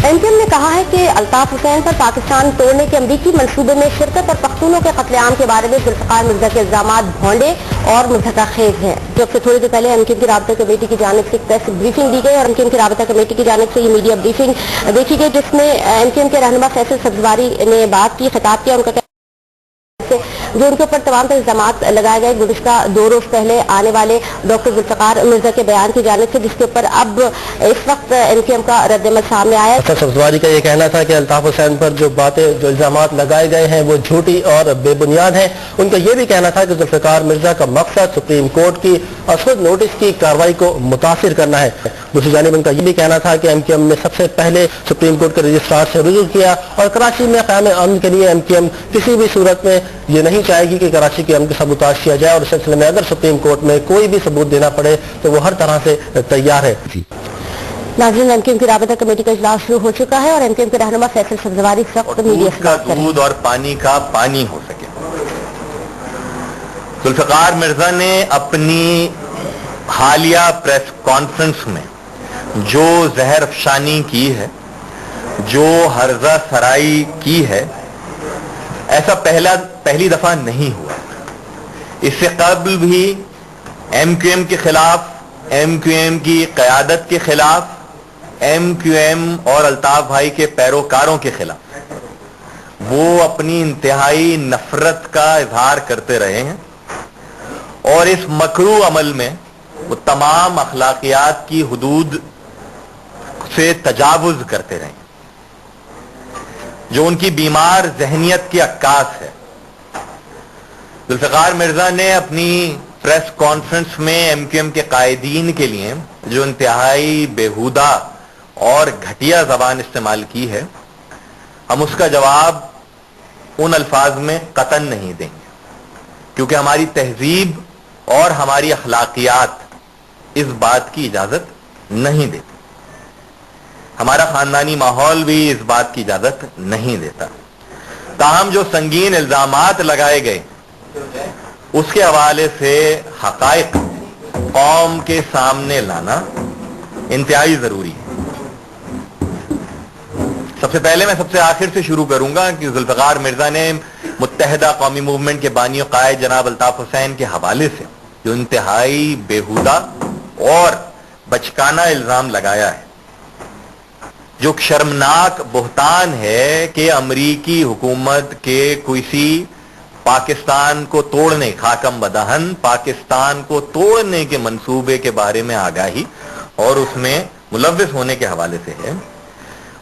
MQM ने कहा है कि अल्ताफ हुसैन पर पाकिस्तान तोड़ने के अमरीकी मंसूबे में शिरकत और पख्तूनों के कत्लेआम के बारे में जुल्फ़िकार मिर्जा के इल्जामात भोंडे और मुज़हक़ाखेज़ हैं। जबकि थोड़ी देर पहले MQM की राबता कमेटी की जानिब से प्रेस ब्रीफिंग दी गई और MQM की राबता कमेटी की जानिब से ये मीडिया ब्रीफिंग देखी गई, जिसमें MQM के रहनुमा फैसल सब्ज़वारी ने बात की, खिताब किया। उनका जो उनके ऊपर तमाम इल्जामात लगाए गए गुज़िश्ता 2 रोज पहले आने वाले डॉक्टर जुल्फ़िकार मिर्जा के बयान की जानिब से, जिसके ऊपर अब इस वक्त MQM का रद्दमल सामने आया। सब्ज़वारी का ये कहना था कि अल्ताफ हुसैन पर जो बातें जो इल्जामात लगाए गए हैं वो झूठी और बेबुनियाद हैं। उनका ये भी कहना था कि जुल्फ़िकार मिर्जा का मकसद सुप्रीम कोर्ट की असद नोटिस की कार्रवाई को मुतासिर करना है। दूसरी जानिब उनका ये भी कहना था कि MQM ने सबसे पहले सुप्रीम कोर्ट के रजिस्ट्रार से रुजू किया और कराची में क़याम अमन के लिए MQM किसी भी सूरत में ये नहीं चाहेगी कि कराची के अमन का सबूताज किया जाए और इस सिलसिले में अगर सुप्रीम कोर्ट में कोई भी सबूत देना पड़े तो वो हर तरह से तैयार है। नाज़रीन, MQM की राबता कमेटी का इजलास शुरू हो चुका है और MQM के रहनुमा फैसल सब्ज़वारी सख्त मीडिया से बात करें। दूध और पानी का पानी हो सके। जुल्फ़िकार मिर्जा ने अपनी हालिया प्रेस कॉन्फ्रेंस में जो जहर अफशानी की है, जो हर्जा सराई की है, ऐसा पहली दफा नहीं हुआ। इससे कबल भी MQM के खिलाफ, MQM की क़यादत के खिलाफ, MQM और अल्ताफ भाई के पैरोकारों के खिलाफ वो अपनी इंतहाई नफरत का इजहार करते रहे हैं और इस मकरू अमल में वो तमाम अखलाकियात की हुदूद से तजावुज करते रहे, जो उनकी बीमार जहनियत की अक्कास है। जुल्फ़िकार मिर्जा ने अपनी प्रेस कॉन्फ्रेंस में MQM के कायदीन के लिए जो इंतहाई बेहुदा और घटिया जबान इस्तेमाल की है, हम उसका जवाब उन अल्फाज में कतन नहीं देंगे, क्योंकि हमारी तहजीब और हमारी अखलाकियात इस बात की इजाजत नहीं देती, हमारा खानदानी माहौल भी इस बात की इजाजत नहीं देता। ताहम जो संगीन इल्जामात लगाए गए उसके हवाले से हकायक कौम के सामने लाना इंतहाई जरूरी है। सबसे पहले मैं सबसे आखिर से शुरू करूंगा कि जुल्फ़िकार मिर्जा ने मुत्तहिदा कौमी मूवमेंट के बानी और कायद जनाब अल्ताफ हुसैन के हवाले से जो इंतहाई बेहुदा और बचकाना इल्जाम लगाया है, जो शर्मनाक बुहतान है कि अमरीकी हुकूमत के किसी पाकिस्तान को तोड़ने, खाकम बदहन पाकिस्तान को तोड़ने के मंसूबे के बारे में आगाही और उसमें मुलव्विस होने के हवाले से है,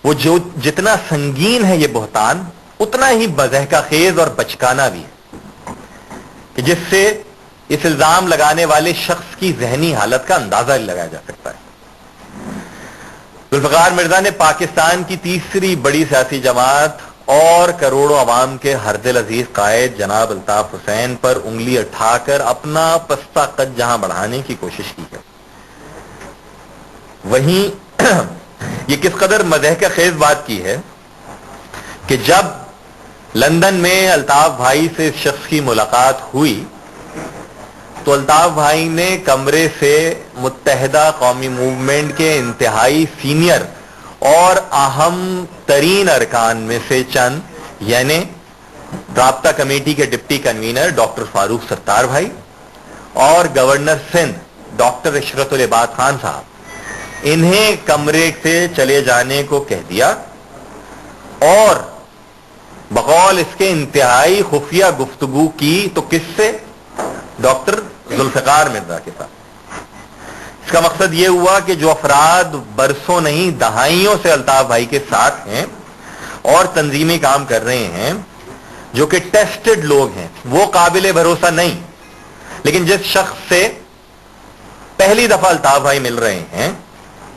वो जो जितना संगीन है ये बुहतान, उतना ही बज़हकाखेज और बचकाना भी है, कि जिससे इस इल्जाम लगाने वाले शख्स की जहनी हालत का अंदाजा लगाया जा सकता है। जुल्फ़िकार मिर्जा ने पाकिस्तान की तीसरी बड़ी सियासी जमात और करोड़ों अवाम के हरदिल अजीज कायद जनाब अल्ताफ हुसैन पर उंगली उठाकर अपना पस्ता कद जहां बढ़ाने की कोशिश की है, वहीं ये किस कदर मज़हक़खेज़ बात की है कि जब लंदन में अल्ताफ भाई से इस शख्स की मुलाकात हुई तो अल्ताफ भाई ने कमरे से मुत्तहिदा कौमी मूवमेंट के इंतहाई सीनियर और अहम तरीन अरकान में से चंद, यानी राब्ता कमेटी के deputy convener doctor Farooq Sattar भाई और गवर्नर सिंध डॉक्टर इशरतुल इबाद खान साहब, इन्हें कमरे से चले जाने को कह दिया और बकौल इसके इंतहाई खुफिया गुफ्तगू की। तो किससे? डॉक्टर जुल्फ़िकार मिर्जा के साथ। इसका मकसद यह हुआ कि जो अफराद बरसों नहीं दहाइयों से अल्ताफ भाई के साथ हैं और तंजीमी काम कर रहे हैं, जो कि टेस्टेड लोग हैं, वो काबिल भरोसा नहीं, लेकिन जिस शख्स से पहली दफा अल्ताफ भाई मिल रहे हैं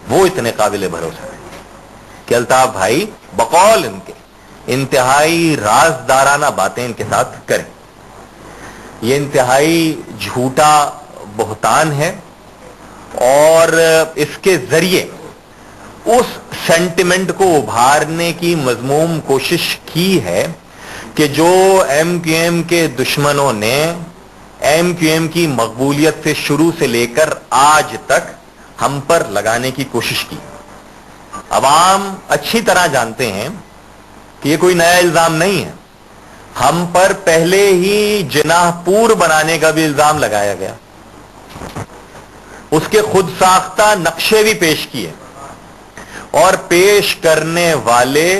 वो इतने काबिल भरोसा है कि अल्ताफ भाई बकौल इनके इंतहाई राजदाराना बातें इनके साथ करें। ये इंतहाई झूठा बुहतान है और इसके जरिए उस सेंटिमेंट को उभारने की मजमूम कोशिश की है कि जो MQM के दुश्मनों ने MQM की मकबूलियत से शुरू से लेकर आज तक हम पर लगाने की कोशिश की। عوام اچھی طرح جانتے ہیں کہ یہ کوئی نیا الزام نہیں ہے. ہم پر پہلے ہی جناح پور بنانے کا بھی الزام لگایا گیا, اس کے خود ساختہ نقشے بھی پیش کیے, اور پیش کرنے والے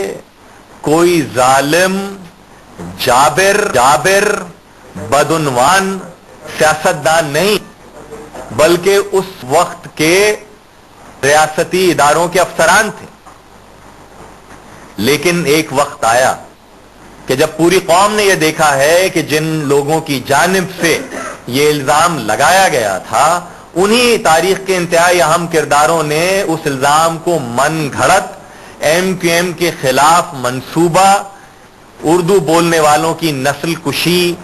کوئی ظالم جابر بدعنوان سیاستدان نہیں, بلکہ اس وقت کے ریاستی اداروں کے افسران تھے. لیکن ایک وقت آیا کہ جب پوری قوم نے یہ دیکھا ہے کہ جن لوگوں کی جانب سے یہ الزام لگایا گیا تھا انہی تاریخ کے انتہائی اہم کرداروں نے اس الزام کو من گھڑت ایم کیو ایم کے خلاف منصوبہ, اردو بولنے والوں کی نسل کشی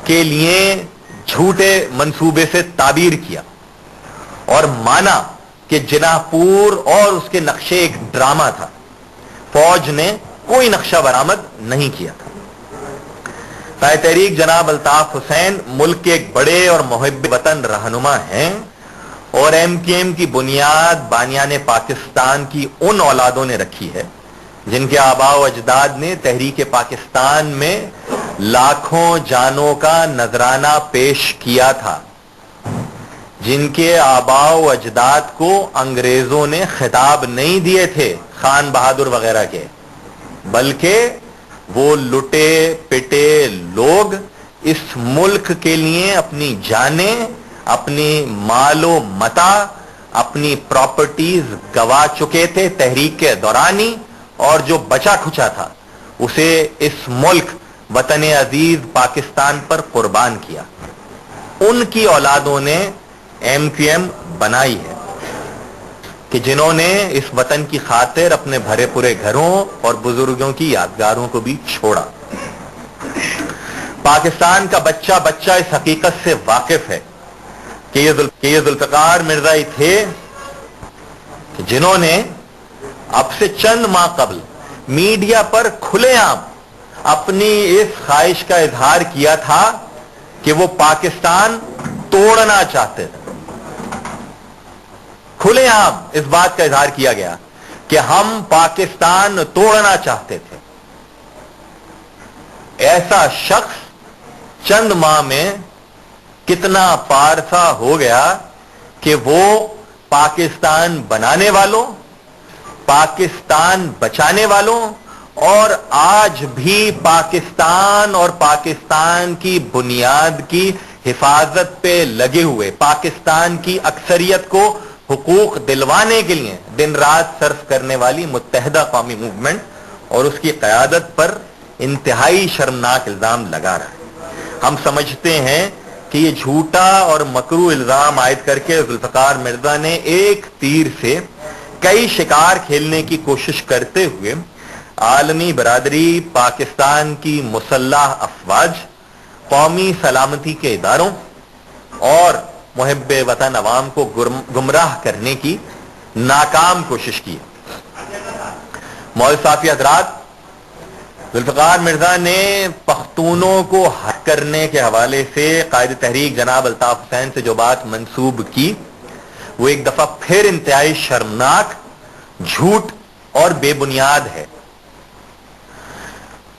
کے لیے جھوٹے منصوبے سے تعبیر کیا, اور مانا کہ جناح پور اور اس کے نقشے ایک ڈرامہ تھا. فوج نے کوئی نقشہ برآمد نہیں کیا تھا. قائد تحریک جناب الطاف حسین ملک کے ایک بڑے اور محب وطن رہنما ہیں, اور ایم کیو ایم کی بنیاد بانیان پاکستان کی ان اولادوں نے رکھی ہے جن کے آباء و اجداد نے تحریک پاکستان میں لاکھوں جانوں کا نذرانہ پیش کیا تھا, جن کے آباء و اجداد کو انگریزوں نے خطاب نہیں دیے تھے خان بہادر وغیرہ کے, بلکہ وہ لٹے پٹے لوگ اس ملک کے لیے اپنی جانیں, اپنی مال و متاع, اپنی پراپرٹیز گوا چکے تھے تحریک کے دورانی, اور جو بچا کھچا تھا اسے اس ملک وطن عزیز پاکستان پر قربان کیا. ان کی اولادوں نے ایم کیو ایم بنائی ہے کہ جنہوں نے اس وطن کی خاطر اپنے بھرے پورے گھروں اور بزرگوں کی یادگاروں کو بھی چھوڑا. پاکستان کا بچہ اس حقیقت سے واقف ہے کہ یہ ذوالفقار مرزا ہی تھے کہ جنہوں نے اب سے چند ماہ قبل میڈیا پر کھلے عام اپنی اس خواہش کا اظہار کیا تھا کہ وہ پاکستان توڑنا چاہتے تھے. کھلے عام اس بات کا اظہار کیا گیا کہ ہم پاکستان توڑنا چاہتے تھے. ایسا شخص چند ماہ میں کتنا پارسا ہو گیا کہ وہ پاکستان بنانے والوں, پاکستان بچانے والوں, اور آج بھی پاکستان اور پاکستان کی بنیاد کی حفاظت پہ لگے ہوئے پاکستان کی اکثریت کو حقوق دلوانے کے لیے دن رات صرف کرنے والی متحدہ قومی موومنٹ اور اس کی قیادت پر انتہائی شرمناک الزام لگا رہا ہے. ہم سمجھتے ہیں کہ یہ جھوٹا اور مکروہ الزام عائد کر کے ذوالفقار مرزا نے ایک تیر سے کئی شکار کھیلنے کی کوشش کرتے ہوئے عالمی برادری, پاکستان کی مسلح افواج, قومی سلامتی کے اداروں اور محب وطن عوام کو گمراہ کرنے کی ناکام کوشش کی. معزز صحافی حضرات, ذوالفقار مرزا نے پختونوں کو حق کرنے کے حوالے سے قائد تحریک جناب الطاف حسین سے جو بات منسوب کی وہ ایک دفعہ پھر انتہائی شرمناک, جھوٹ اور بے بنیاد ہے.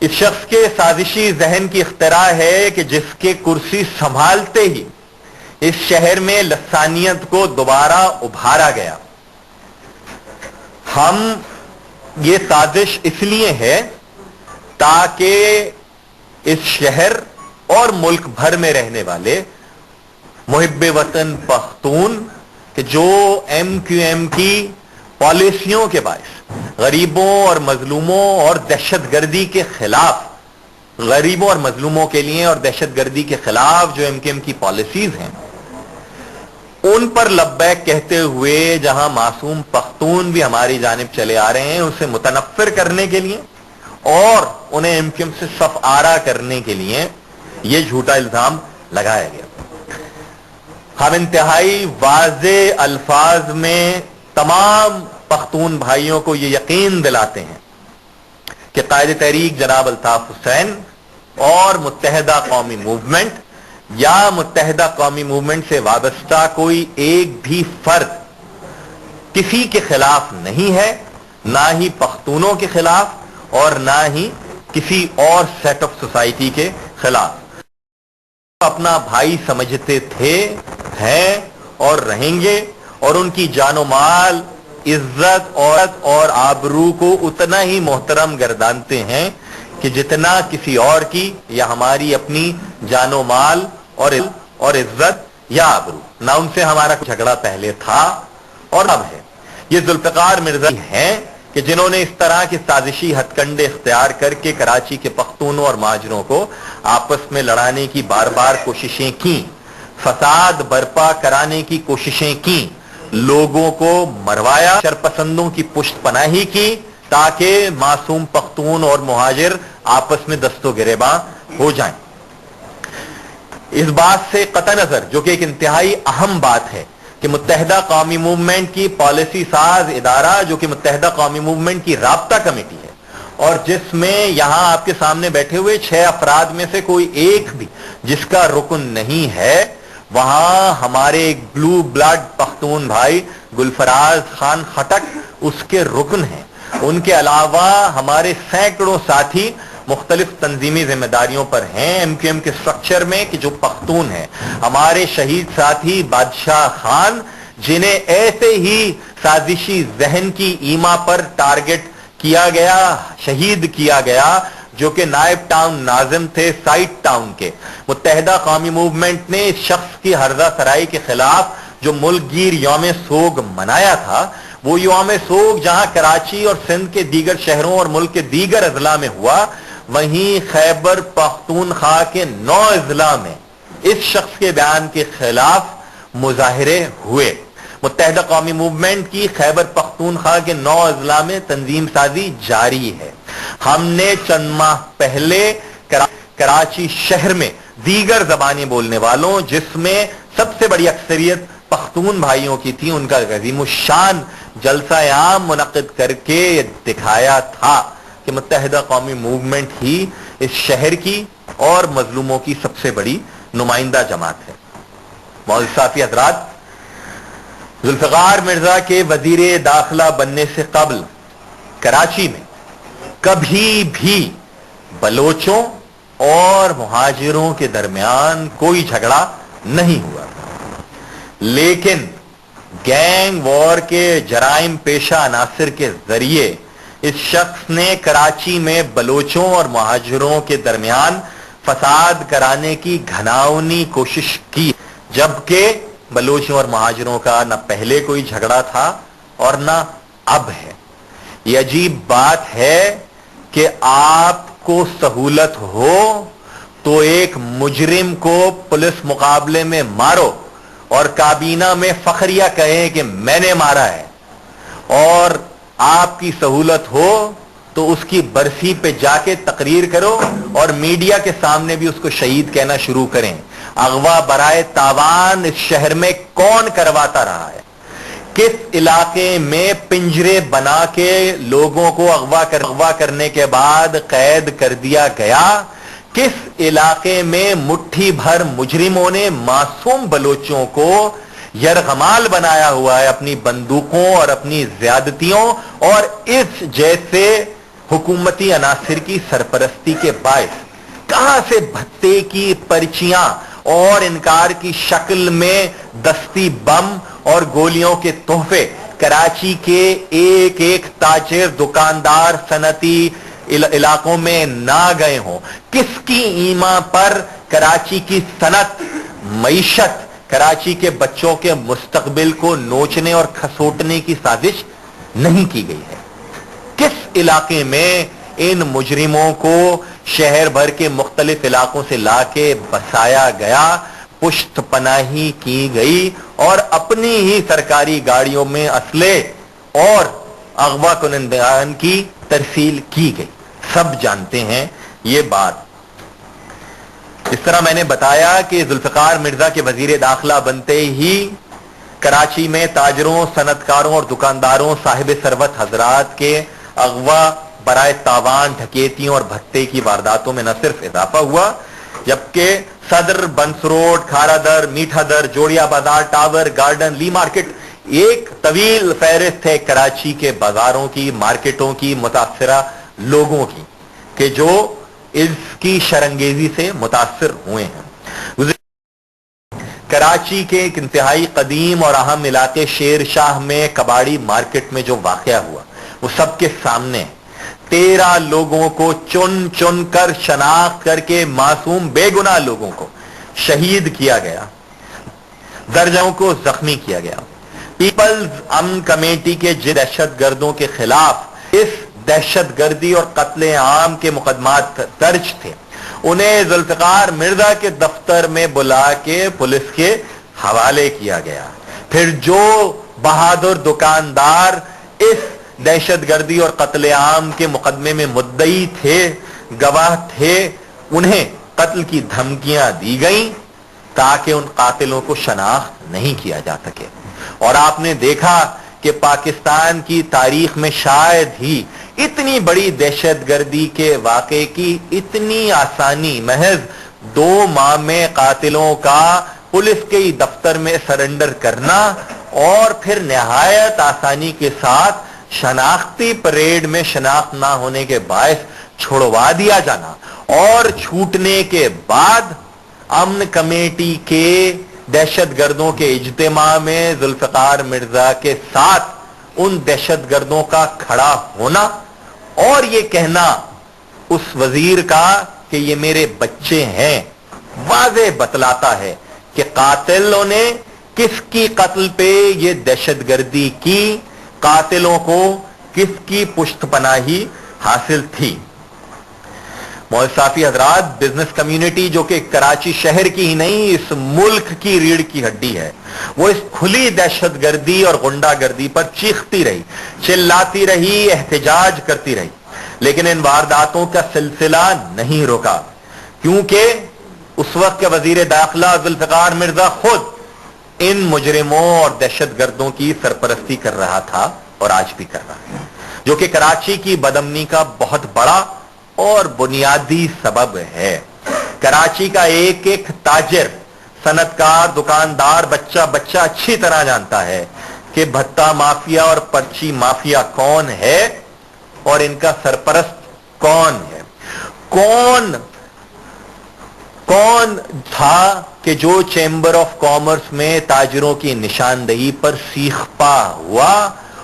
اس شخص کے سازشی ذہن کی اختراع ہے کہ جس کے کرسی سنبھالتے ہی اس شہر میں لسانیت کو دوبارہ ابھارا گیا. ہم یہ سازش اس لیے ہے تاکہ اس شہر اور ملک بھر میں رہنے والے محب وطن پختون کہ جو ایم کیو ایم کی پالیسیوں کے باعث غریبوں اور مظلوموں اور دہشت گردی کے خلاف, غریبوں اور مظلوموں کے لیے اور دہشت گردی کے خلاف جو ایم کیو ایم کی پالیسیز ہیں ان پر لبیک کہتے ہوئے جہاں معصوم پختون بھی ہماری جانب چلے آ رہے ہیں اسے متنفر کرنے کے لیے اور انہیں ایم کیو ایم سے صف آرا کرنے کے لیے یہ جھوٹا الزام لگایا گیا. ہم انتہائی واضح الفاظ میں تمام پختون بھائیوں کو یہ یقین دلاتے ہیں کہ قائد تحریک جناب الطاف حسین اور متحدہ قومی موومنٹ یا متحدہ قومی موومنٹ سے وابستہ کوئی ایک بھی فرد کسی کے خلاف نہیں ہے, نہ ہی پختونوں کے خلاف اور نہ ہی کسی اور سیٹ آف سوسائٹی کے خلاف اپنا بھائی سمجھتے تھے، ہیں اور رہیں گے، اور ان کی جان و مال، عزت اور آبرو کو اتنا ہی محترم گردانتے ہیں کہ جتنا کسی اور کی یا ہماری اپنی جان و مال اور عزت یا آبرو. نہ ان سے ہمارا جھگڑا پہلے تھا اور اب ہے. یہ ذوالفقار مرزا ہیں کہ جنہوں نے اس طرح کے سازشی ہتھ کنڈے اختیار کر کے کراچی کے پختونوں اور مہاجروں کو آپس میں لڑانے کی بار بار کوششیں کی، فساد برپا کرانے کی کوششیں کی، لوگوں کو مروایا، شرپسندوں کی پشت پناہی کی تاکہ معصوم پختون اور مہاجر آپس میں دست و گریباں ہو جائیں. اس بات سے قطع نظر، جو کہ ایک انتہائی اہم بات ہے، کہ متحدہ قومی موومنٹ کی پالیسی ساز ادارہ، جو کہ متحدہ قومی موومنٹ کی رابطہ کمیٹی ہے، اور جس میں یہاں آپ کے سامنے بیٹھے ہوئے 6 افراد میں سے کوئی ایک بھی جس کا رکن نہیں ہے، وہاں ہمارے ایک بلو بلڈ پختون بھائی گلفراز خان خٹک اس کے رکن ہیں. ان کے علاوہ ہمارے سینکڑوں ساتھی مختلف تنظیمی ذمہ داریوں پر ہیں ایم کیو ایم کے سٹرکچر میں کہ جو پختون ہیں. ہمارے شہید ساتھی بادشاہ خان، جنہیں ایسے ہی سازشی ذہن کی ایما پر ٹارگٹ کیا گیا، شہید کیا گیا، جو کہ نائب ٹاؤن ناظم تھے سائٹ ٹاؤن کے. متحدہ قومی موومنٹ نے اس شخص کی ہرزہ سرائی کے خلاف جو ملک گیر یوم سوگ منایا تھا، وہ یوم سوگ جہاں کراچی اور سندھ کے دیگر شہروں اور ملک کے دیگر اضلاع میں ہوا، وہیں خیبر پختونخوا کے 9 اضلاع میں اس شخص کے بیان کے خلاف مظاہرے ہوئے. متحدہ قومی موومنٹ کی خیبر پختونخوا کے 9 اضلاع میں تنظیم سازی جاری ہے. ہم نے چند ماہ پہلے کراچی شہر میں دیگر زبانیں بولنے والوں، جس میں سب سے بڑی اکثریت پختون بھائیوں کی تھی، ان کا عظیم الشان جلسہ عام منعقد کر کے دکھایا تھا کہ متحدہ قومی موومنٹ ہی اس شہر کی اور مظلوموں کی سب سے بڑی نمائندہ جماعت ہے. معزز صافی حضرات، ذوالفقار مرزا کے وزیر داخلہ بننے سے قبل کراچی میں کبھی بھی بلوچوں اور مہاجروں کے درمیان کوئی جھگڑا نہیں ہوا، لیکن گینگ وار کے جرائم پیشہ عناصر کے ذریعے اس شخص نے کراچی میں بلوچوں اور مہاجروں کے درمیان فساد کرانے کی گھناؤنی کوشش کی، جبکہ بلوچوں اور مہاجروں کا نہ پہلے کوئی جھگڑا تھا اور نہ اب ہے. یہ عجیب بات ہے کہ آپ کو سہولت ہو تو ایک مجرم کو پولیس مقابلے میں مارو اور کابینہ میں فخریہ کہیں کہ میں نے مارا ہے، اور آپ کی سہولت ہو تو اس کی برسی پہ جا کے تقریر کرو اور میڈیا کے سامنے بھی اس کو شہید کہنا شروع کریں. اغوا برائے تاوان اس شہر میں کون کرواتا رہا ہے؟ کس علاقے میں پنجرے بنا کے لوگوں کو اغوا کرنے کے بعد قید کر دیا گیا؟ کس علاقے میں مٹھی بھر مجرموں نے معصوم بلوچوں کو یرغمال بنایا ہوا ہے اپنی بندوقوں اور اپنی زیادتیوں اور اس جیسے حکومتی عناصر کی سرپرستی کے باعث؟ کہاں سے بھتے کی پرچیاں اور انکار کی شکل میں دستی بم اور گولیوں کے تحفے کراچی کے ایک ایک تاجر، دکاندار، صنعتی علاقوں میں نہ گئے ہوں؟ کس کی ایما پر کراچی کی صنعت، معیشت، کراچی کے بچوں کے مستقبل کو نوچنے اور کھسوٹنے کی سازش نہیں کی گئی ہے؟ کس علاقے میں ان مجرموں کو شہر بھر کے مختلف علاقوں سے لا کے بسایا گیا، پشت پناہی کی گئی اور اپنی ہی سرکاری گاڑیوں میں اسلحے اور اغوا کنندگان کی ترسیل کی گئی؟ سب جانتے ہیں یہ بات. اس طرح میں نے بتایا کہ ذوالفقار مرزا کے وزیر داخلہ بنتے ہی کراچی میں تاجروں، صنعتکاروں اور دکانداروں، صاحب ثروت حضرات کے اغوا برائے تاوان، ڈھکیتیوں اور بھتے کی وارداتوں میں نہ صرف اضافہ ہوا، جبکہ صدر، بنس روڈ، کھارا در، میٹھا در، جوڑیا بازار، ٹاور، گارڈن، لی مارکیٹ، ایک طویل فہرست ہے کراچی کے بازاروں کی, مارکیٹوں کی, متاثرہ لوگوں کی کہ جو اس کی شرنگیزی سے متاثر ہوئے ہیں. کراچی کے ایک انتہائی قدیم اور اہم علاقے شیر شاہ میں کباڑی مارکیٹ میں جو واقعہ ہوا وہ سب کے سامنے. 13 لوگوں کو چن چن کر شناخت کر کے معصوم بے گناہ لوگوں کو شہید کیا گیا, درجنوں کو زخمی کیا گیا. پیپلز امن کمیٹی کے دہشت گردوں کے خلاف اس دہشت گردی اور قتل عام کے مقدمات درج تھے. انہیں ذوالفقار مرزا کے دفتر میں بلا کے پولیس کے حوالے کیا گیا. پھر جو بہادر دکاندار اس دہشت گردی اور قتل عام کے مقدمے میں مدعی تھے, گواہ تھے, انہیں قتل کی دھمکیاں دی گئیں تاکہ ان قاتلوں کو شناخت نہیں کیا جا سکے. اور آپ نے دیکھا کہ پاکستان کی تاریخ میں شاید ہی اتنی بڑی دہشت گردی کے واقعے کی اتنی آسانی, محض 2 ماہ میں قاتلوں کا پولیس کے دفتر میں سرنڈر کرنا اور پھر نہایت آسانی کے ساتھ شناختی پریڈ میں شناخت نہ ہونے کے باعث چھڑوا دیا جانا, اور چھوٹنے کے بعد امن کمیٹی کے دہشت گردوں کے اجتماع میں ذوالفقار مرزا کے ساتھ ان دہشت گردوں کا کھڑا ہونا اور یہ کہنا اس وزیر کا کہ یہ میرے بچے ہیں, واضح بتلاتا ہے کہ قاتلوں نے کس کی قتل پہ یہ دہشت گردی کی, قاتلوں کو کس کی پشت پناہی حاصل تھی. موصافی حضرات, بزنس کمیونٹی جو کہ کراچی شہر کی ہی نہیں اس ملک کی ریڑھ کی ہڈی ہے, وہ اس کھلی دہشت گردی اور غنڈہ گردی پر چیختی رہی, چلاتی رہی, احتجاج کرتی رہی, لیکن ان وارداتوں کا سلسلہ نہیں رکا کیونکہ اس وقت کے وزیر داخلہ ذوالفقار مرزا خود ان مجرموں اور دہشت گردوں کی سرپرستی کر رہا تھا اور آج بھی کر رہا ہے, جو کہ کراچی کی بدامنی کا بہت بڑا اور بنیادی سبب ہے. کراچی کا ایک ایک تاجر, صنعتکار, دکاندار, بچہ اچھی طرح جانتا ہے کہ بھتہ مافیا اور پرچی مافیا کون ہے اور ان کا سرپرست کون ہے. کون تھا کہ جو چیمبر آف کامرس میں تاجروں کی نشاندہی پر سیخ پا ہوا,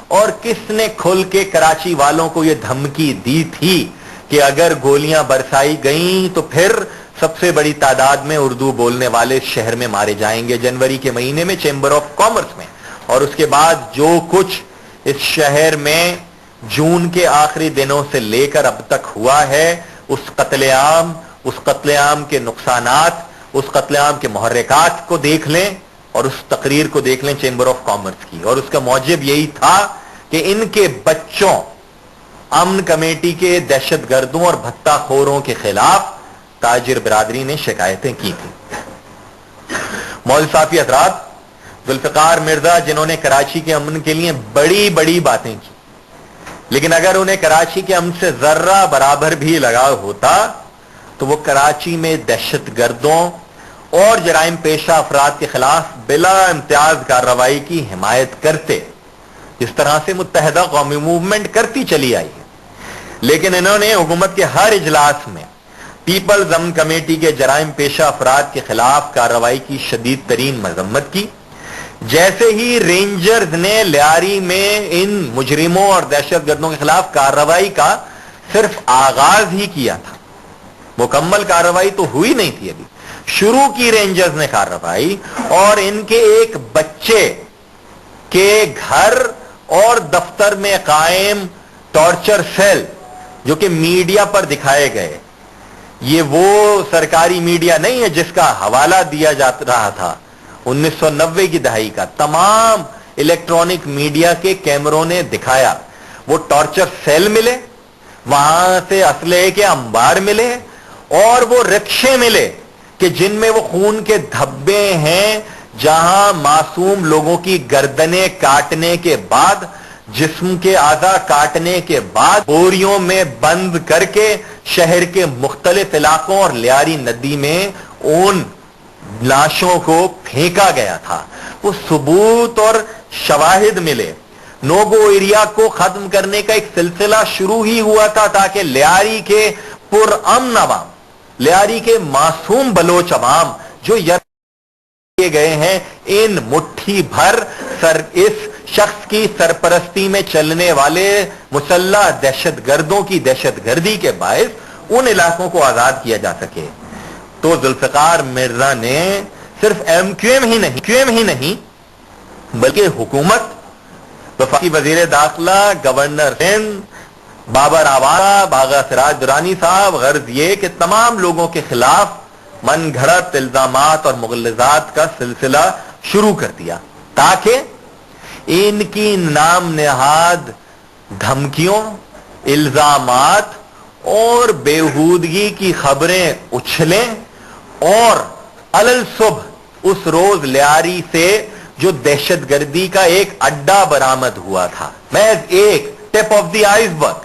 اور کس نے کھل کے کراچی والوں کو یہ دھمکی دی تھی کہ اگر گولیاں برسائی گئیں تو پھر سب سے بڑی تعداد میں اردو بولنے والے شہر میں مارے جائیں گے. جنوری کے مہینے میں چیمبر آف کامرس میں, اور اس کے بعد جو کچھ اس شہر میں جون کے آخری دنوں سے لے کر اب تک ہوا ہے, اس قتل عام کے نقصانات, اس قتل عام کے محرکات کو دیکھ لیں اور اس تقریر کو دیکھ لیں چیمبر آف کامرس کی. اور اس کا موجب یہی تھا کہ ان کے بچوں امن کمیٹی کے دہشت گردوں اور بھتہ خوروں کے خلاف تاجر برادری نے شکایتیں کی تھیں. موصافی حضرات, ذوالفقار مرزا جنہوں نے کراچی کے امن کے لیے بڑی بڑی باتیں کی, لیکن اگر انہیں کراچی کے امن سے ذرہ برابر بھی لگاؤ ہوتا تو وہ کراچی میں دہشت گردوں اور جرائم پیشہ افراد کے خلاف بلا امتیاز کارروائی کی حمایت کرتے, جس طرح سے متحدہ قومی موومنٹ کرتی چلی آئی ہے. لیکن انہوں نے حکومت کے ہر اجلاس میں پیپلز امن کمیٹی کے جرائم پیشہ افراد کے خلاف کارروائی کی شدید ترین مذمت کی. جیسے ہی رینجرز نے لیاری میں ان مجرموں اور دہشت گردوں کے خلاف کارروائی کا صرف آغاز ہی کیا تھا, مکمل کارروائی تو ہوئی نہیں تھی, ابھی شروع کی رینجرز نے کارروائی, اور ان کے ایک بچے کے گھر اور دفتر میں قائم ٹارچر سیل جو کہ میڈیا پر دکھائے گئے, یہ وہ سرکاری میڈیا نہیں ہے جس کا حوالہ دیا جا رہا تھا 1990 کی دہائی کا, تمام الیکٹرانک میڈیا کے کیمروں نے دکھایا. وہ ٹارچر سیل ملے, وہاں سے اسلحے کے انبار ملے, اور وہ رکشے ملے کہ جن میں وہ خون کے دھبے ہیں, جہاں معصوم لوگوں کی گردنیں کاٹنے کے بعد, جسم کے اعضاء کاٹنے کے بعد بوریوں میں بند کر کے شہر کے مختلف علاقوں اور لیاری ندی میں ان لاشوں کو پھینکا گیا تھا. وہ ثبوت اور शवाहिद मिले, नोगो एरिया को खत्म करने का एक सिलसिला शुरू ही हुआ था ताकि लियारी के पुरअमन अवाम, लियारी के मासूम बलोच अवाम जो किए गए हैं, इन मुट्ठी भर इस शख्स की सरपरस्ती में चलने वाले मुसल्लह दहशतगर्दों की दहशतगर्दी के बायस उन इलाकों को आजाद किया जा सके। तो जुल्फिकार मिर्जा ने सिर्फ एमक्यूएम ही नहीं बल्कि हुकूमत, वफाकी वजीर दाखिला, गवर्नर सिंध, बाबर आवारा, बागा सिराज दुरानी साहब, गर्ज ये कि तमाम लोगों के खिलाफ मन घड़त इल्जामात और मुगलजात का सिलसिला शुरू कर दिया ताकि इनकी नाम नेहाद धमकियों, इल्जामात और बेहूदगी की खबरें उछलें और अलल सुबह उस रोज लियारी से जो दहशतगर्दी का एक अड्डा बरामद हुआ था, महज एक टिप ऑफ द आइसबर्ग,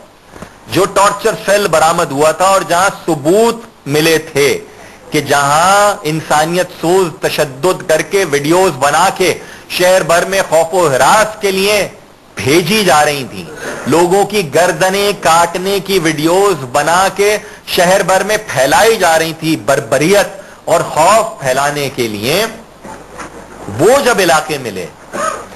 जो टॉर्चर सेल बरामद हुआ था और जहां सबूत मिले थे कि जहां इंसानियत सोज तशद्दुद करके वीडियोस बना के शहर भर में खौफो हिरास के लिए भेजी जा रही थी, लोगों की गर्दनें काटने की वीडियोस बना के शहर भर में फैलाई जा रही थी बर्बरियत और खौफ फैलाने के लिए, वो जब इलाके मिले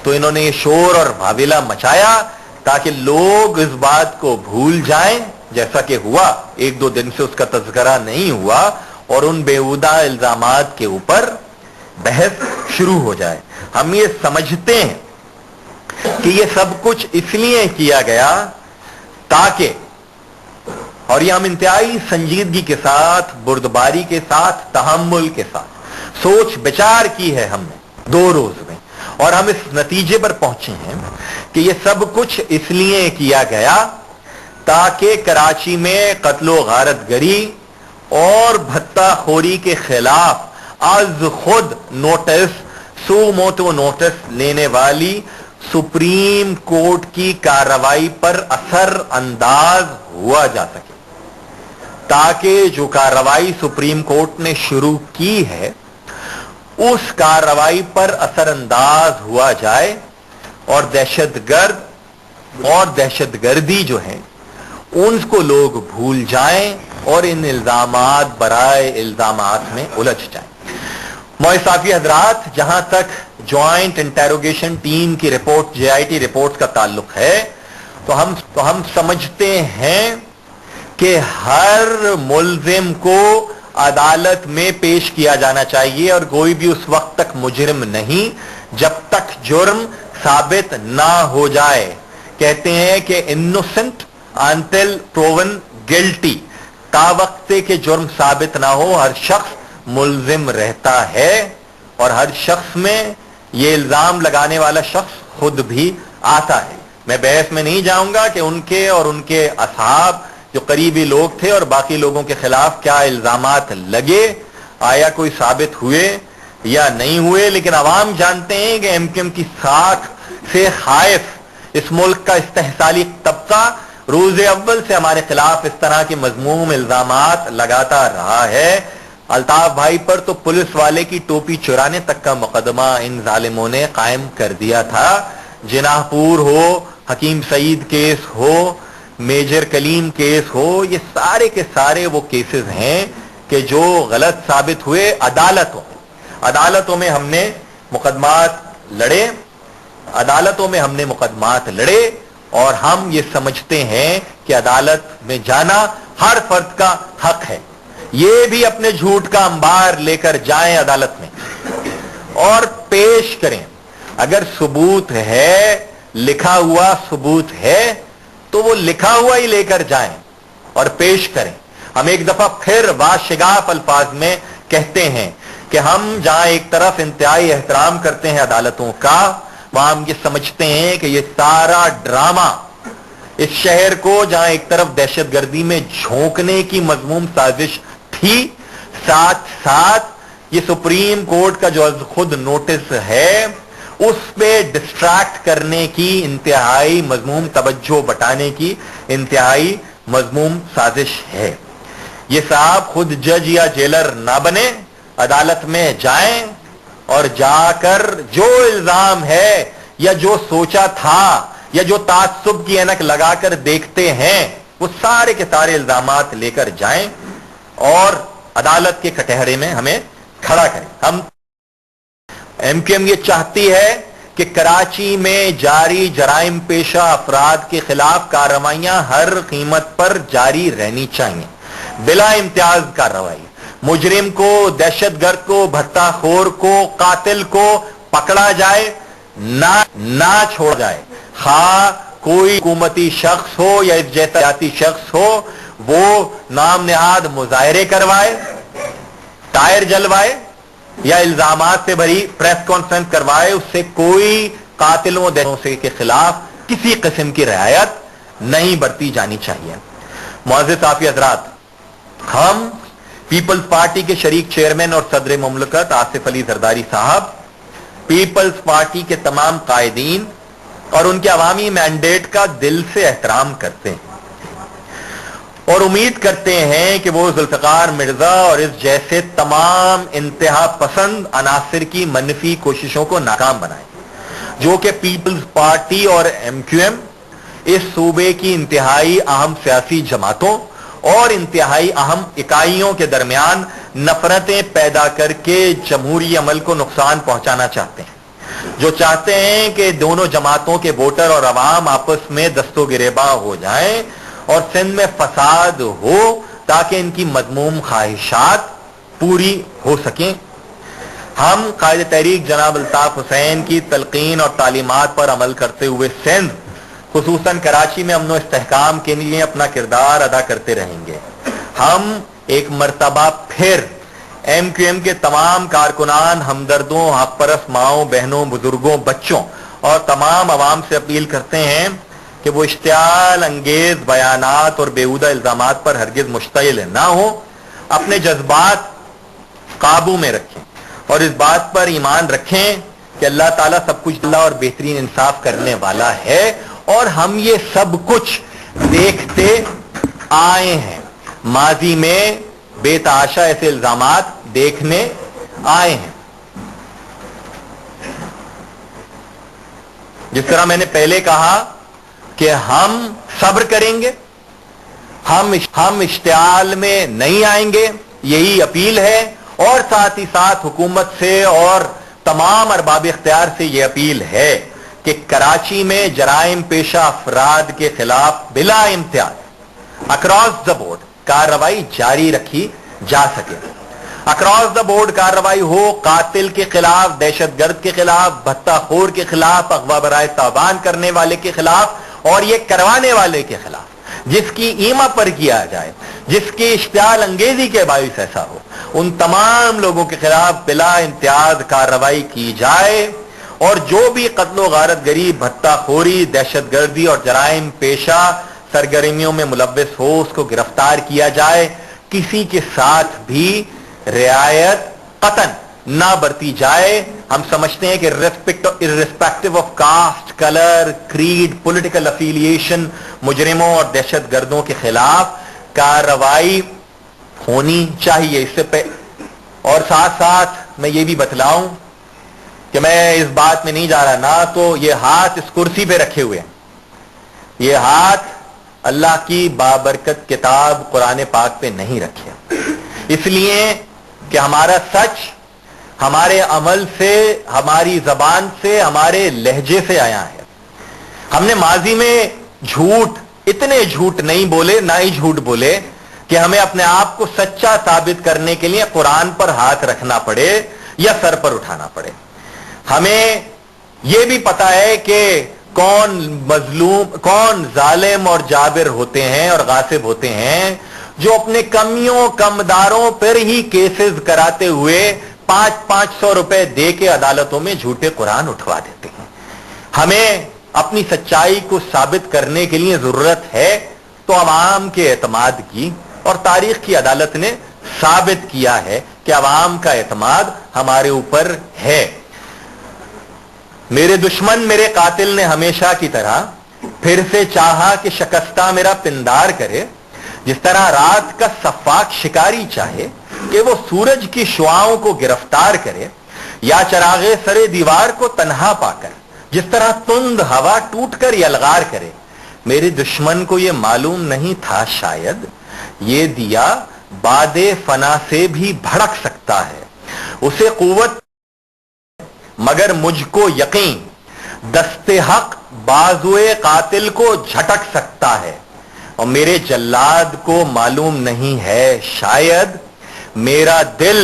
तो इन्होंने ये शोर और भाविला मचाया ताकि लोग इस बात को भूल जाएं, जैसा कि हुआ, एक दो दिन से उसका तज़किरा नहीं हुआ और उन बेहुदा इल्जामात के ऊपर बहस शुरू हो जाए। हम ये समझते हैं कि ये सब कुछ इसलिए किया गया ताकि, और ये हम इंतहाई संजीदगी के साथ, बुर्दबारी के साथ, तहम्मुल के साथ सोच विचार की है हमने 2 रोज में, और हम इस नतीजे पर पहुंचे हैं कि ये सब कुछ इसलिए किया गया ताकि कराची में कत्लो गारतगरी और भत्ताखोरी के खिलाफ आज खुद नोटिस, सू मोटो नोटिस लेने वाली सुप्रीम कोर्ट की कार्रवाई पर असर अंदाज हुआ जा सके, ताकि जो कार्रवाई सुप्रीम कोर्ट ने शुरू की है उस कार्रवाई पर असर अंदाज हुआ जाए और दहशतगर्द और दहशतगर्दी जो है उनको लोग भूल जाएं और इन इल्जामात बराए इल्जामात में उलझ जाएं। मोइसाफी हजरात, जहां तक ज्वाइंट इंटेरोगेशन टीम की रिपोर्ट, JIT रिपोर्ट का ताल्लुक है, तो हम समझते हैं कि हर मुल्जिम को अदालत में पेश किया जाना चाहिए और कोई भी उस वक्त तक मुजरिम नहीं जब तक जुर्म साबित ना हो जाए। कहते हैं कि इनोसेंट अंटिल प्रोवन गिल्टी, ता वक्त के जुर्म साबित ना हो हर शख्स मुल्जिम रहता है और हर शख्स में ये इल्जाम लगाने वाला शख्स खुद भी आता है। मैं बहस में नहीं जाऊंगा कि उनके और उनके असहाब जो करीबी लोग थे और बाकी लोगों के खिलाफ क्या इल्जामात लगे, आया कोई साबित हुए या नहीं हुए, लेकिन अवाम जानते हैं कि एमक्यूएम की साख से खाइफ इस मुल्क का इस्तेहसाली तबका रोज अव्वल से हमारे खिलाफ इस तरह के मजमूम इल्जामात लगाता रहा है। अल्ताफ भाई पर तो पुलिस वाले की टोपी चुराने तक का मुकदमा इन जालिमों ने कायम कर दिया था। जिनाहपुर हो, हकीम सईद केस हो, मेजर कलीम केस हो, ये सारे के सारे वो केसेस हैं कि जो गलत साबित हुए। अदालतों में हमने मुकदमात लड़े और हम ये समझते हैं कि अदालत में जाना हर फर्द का हक है। ये भी अपने झूठ का अंबार लेकर जाएं अदालत में और पेश करें। अगर सबूत है, लिखा हुआ सबूत है, तो वो लिखा हुआ ही लेकर जाएं और पेश करें। हम एक दफा फिर वाशिगाफ अल्फाज में कहते हैं कि हम जहां एक तरफ इंतहाई एहतराम करते हैं अदालतों का, वहां हम ये समझते हैं कि ये सारा ड्रामा इस शहर को जहां एक तरफ दहशतगर्दी में झोंकने की मजमूम साजिश थी, साथ साथ ये सुप्रीम कोर्ट का जो खुद नोटिस है उस पे डिस्ट्रैक्ट करने की इंतहाई मजमूम, तवज्जो बटाने की इंतहाई मजमूम साजिश है। ये साहब खुद जज या जेलर ना बने, अदालत में जाएं और जाकर जो इल्जाम है या जो सोचा था या जो ताज्जुब की ऐनक लगाकर देखते हैं, वो सारे के सारे इल्जामात लेकर जाएं और अदालत के कटहरे में हमें खड़ा करें। हम एमक्यूएम ये चाहती है कि कराची में जारी जराइम पेशा अफराद के खिलाफ कार्रवाइयां हर कीमत पर जारी रहनी चाहिए, बिला इम्तियाज कार्रवाई। मुजरिम को, दहशतगर्द को, भत्ताखोर को, कातिल को पकड़ा जाए, ना छोड़ा जाए। खा कोई हुकूमती शख्स हो या इस जैसा जाती शख्स हो, वो नाम नेहाद मुजाहरे करवाए, टायर जलवाए या इल्जामात से भरी प्रेस कॉन्फ्रेंस करवाए, उससे कोई कातिलों दहशतों के खिलाफ किसी किस्म की रियायत नहीं बरती जानी चाहिए। मुअज़्ज़िज़ साफ़ी हज़रात, हम पीपल्स पार्टी के शरीक चेयरमैन और सदर मुमलकत आसिफ अली जरदारी साहब पीपल्स पार्टी के तमाम कायदीन और उनके अवामी मैंडेट का दिल से एहतराम करते हैं और उम्मीद करते हैं कि वो जुल्फिकार मिर्जा और इस जैसे तमाम इंतहा पसंद अनासिर की मनफी कोशिशों को नाकाम बनाए, जो कि पीपल्स पार्टी और एमक्यूएम इस सूबे की इंतहाई अहम सियासी जमातों और इंतहाई अहम इकाइयों के दरमियान नफरतें पैदा करके जमहूरी अमल को नुकसान पहुंचाना चाहते हैं, जो चाहते हैं कि दोनों जमातों के वोटर और अवाम आपस में दस्तो गिरेबा हो जाएं और सिंध में फसाद हो ताकि इनकी मज़मूम ख्वाहिशात पूरी हो सकें। हम कायदे तहरीक जनाब अल्ताफ हुसैन की तलकीन और तालीमात पर अमल करते हुए सिंध खुसूसन कराची में अमन व इस्तेहकाम के लिए अपना किरदार अदा करते रहेंगे। हम एक मर्तबा फिर एमक्यूएम के तमाम कारकुनान, हमदर्दों, हक परस्त माओं, बहनों, बुजुर्गों, बच्चों और तमाम अवाम से अपील करते हैं कि वो इश्तियाल अंगेज बयानात और बेहुदा इल्जामात पर हरगिज मुश्तइल ना हो, अपने जज्बात काबू में रखें और इस बात पर ईमान रखें कि अल्लाह ताला सब कुछ अल्लाह और बेहतरीन इंसाफ करने वाला है और हम ये सब कुछ देखते आए हैं। माजी में बेतहाशा ऐसे इल्जामात देखने आए हैं। जिस तरह मैंने पहले कहा कि हम सब्र करेंगे, हम इश्तियाल में नहीं आएंगे, यही अपील है और साथ ही साथ हुकूमत से और तमाम अरबाब इख्तियार से यह अपील है कि कराची में जराइम पेशा अफराद के खिलाफ बिला इम्तियाज अक्रॉस द बोर्ड कार्रवाई जारी रखी जा सके। अक्रॉस द बोर्ड कार्रवाई हो, कातिल के खिलाफ, दहशतगर्द के खिलाफ, भत्ताखोर के खिलाफ, अगवा बराए ताबान करने वाले के खिलाफ और ये करवाने वाले के खिलाफ, जिसकी ईमा पर किया जाए, जिसकी इश्तियाल अंगेजी के बाइस ऐसा हो, उन तमाम लोगों के खिलाफ बिला इम्तियाज कार्रवाई की जाए और जो भी कत्लो गारत गरी, भत्ताखोरी, दहशतगर्दी और जराइम पेशा सरगर्मियों में मुलव्विस हो उसको गिरफ्तार किया जाए। किसी के साथ भी रियायत कतन ना बरती जाए। हम समझते हैं कि irrespective of caste, colour, creed, political affiliation, मुजरिमों और दहशतगर्दों के खिलाफ कार्रवाई होनी चाहिए। इससे और साथ साथ मैं ये भी बतलाऊं कि मैं इस बात में नहीं जा रहा, ना तो ये हाथ इस कुर्सी पे रखे हुए हैं, ये हाथ अल्लाह की बाबरकत किताब कुरान पाक पे नहीं रखे, इसलिए कि हमारा सच हमारे अमल से, हमारी जबान से, हमारे लहजे से आया है। हमने माजी में झूठ, इतने झूठ नहीं बोले, ना ही झूठ बोले कि हमें अपने आप को सच्चा साबित करने के लिए कुरान पर हाथ रखना पड़े या सर पर उठाना पड़े। हमें यह भी पता है कि कौन मजलूम, कौन जालिम और जाबिर होते हैं और गासिब होते हैं, जो अपने कमियों कमदारों पर ही केसेस कराते हुए 500-500 रुपए दे के अदालतों में झूठे कुरान उठवा देते हैं। हमें अपनी सच्चाई को साबित करने के लिए जरूरत है तो अवाम के एतमाद की, और तारीख की अदालत ने साबित किया है कि अवाम का एतमाद हमारे ऊपर है। मेरे दुश्मन, मेरे कातिल ने हमेशा की तरह फिर से चाहा कि शकस्ता मेरा पिंदार करे, जिस तरह रात का सफाक शिकारी चाहे कि वो सूरज की शुआओं को गिरफ्तार करे, या चरागे सरे दीवार को तन्हा पाकर जिस तरह तुंद हवा टूट कर यलगार करे, मेरे दुश्मन को यह मालूम नहीं था शायद ये दिया बादे फना से भी भड़क सकता है। उसे कुव्वत मगर मुझको यकीन, दस्ते हक बाजुए कातिल को झटक सकता है। और मेरे जल्लाद को मालूम नहीं है शायद मेरा दिल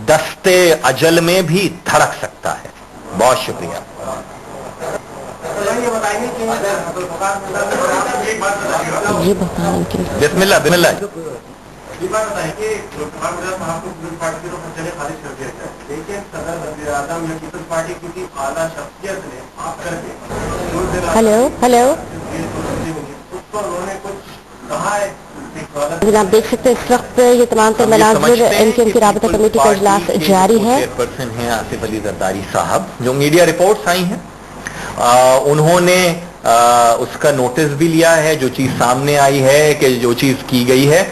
दस्ते अजल में भी धड़क सकता है। बहुत शुक्रिया। बिस्मिल्लाह बिस्मिल्लाह। ये बात बताएं कि जुल्फ़िकार मिर्ज़ा साहब को पीपल्स पार्टी की तरफ से चले खारिज कर दिया गया, लेकिन सदर वज़ीर आज़म या पीपल्स पार्टी की किसी आला शख्सियत ने आप करके हेलो हेलो उस पर उन्होंने कुछ कहा है। आप देख सकते हैं इस वक्त ये तमाम तर मनाज़िर एमक्यूएम की राबता कमेटी का इजलास जारी है। चेयरपर्सन हैं आसिफ अली जरदारी साहब, जो मीडिया रिपोर्ट्स आई हैं उन्होंने उसका नोटिस भी लिया है, जो चीज सामने आई है कि जो चीज की गई है,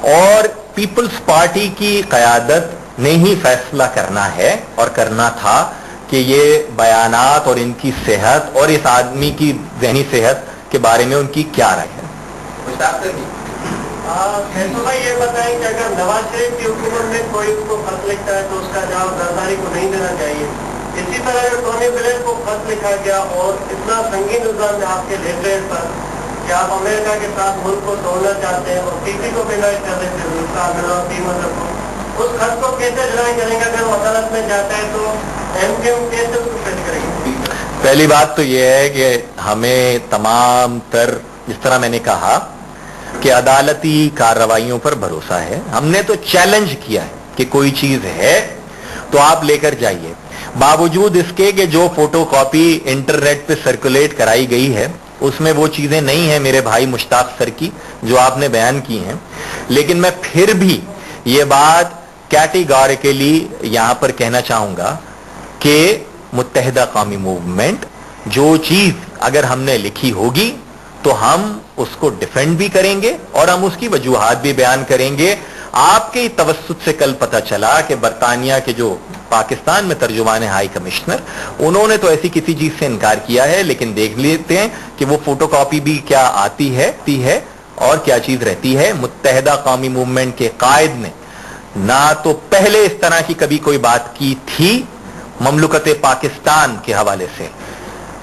और पीपल्स पार्टी की क़यादत ने ही फैसला करना है और करना था कि ये बयानात और इनकी सेहत और इस आदमी की ज़हनी सेहत के बारे में उनकी क्या राय है। भाई ये बताएं कि अगर नवाज शरीफ की हुकूमत में कोई उसको खत लिखता है तो उसका जवाब जरदारी को नहीं देना चाहिए। इसी तरह अगर टोनी ब्लेयर को खत लिखा गया और इतना संगीन इल्जाम है आपके लेटर पर कि आप अमेरिका के साथ मुल्क को तोड़ना चाहते हैं और किसी को भी नहीं कर देते, उस खत को कैसे जलाई करेंगे? अगर वो अदालत में जाता है तो एमक्यूएम कैसे उसको पेश करेंगे? पहली बात तो यह है कि हमें तमाम तर, जिस तरह मैंने कहा कि अदालती कार्रवाइयों पर भरोसा है। हमने तो चैलेंज किया है कि कोई चीज है तो आप लेकर जाइए, बावजूद इसके कि जो फोटो कॉपी इंटरनेट पे सर्कुलेट कराई गई है उसमें वो चीजें नहीं है मेरे भाई मुश्ताक सर की जो आपने बयान की हैं। लेकिन मैं फिर भी ये बात कैटेगोरिकली यहां पर कहना चाहूंगा कि मुत्तहिदा कौमी मूवमेंट जो चीज अगर हमने लिखी होगी तो हम उसको डिफेंड भी करेंगे और हम उसकी वजूहात भी बयान करेंगे। आपके तवस्सुत से कल पता चला कि बरतानिया के जो पाकिस्तान में तर्जुमान हाई कमिश्नर, उन्होंने तो ऐसी किसी चीज से इनकार किया है, लेकिन देख लेते हैं कि वो फोटो कॉपी भी क्या आती है और क्या चीज रहती है। मुत्तहिदा कौमी मूवमेंट के कायद ने ना तो पहले इस तरह की कभी कोई बात की थी ममलुकत पाकिस्तान के हवाले से।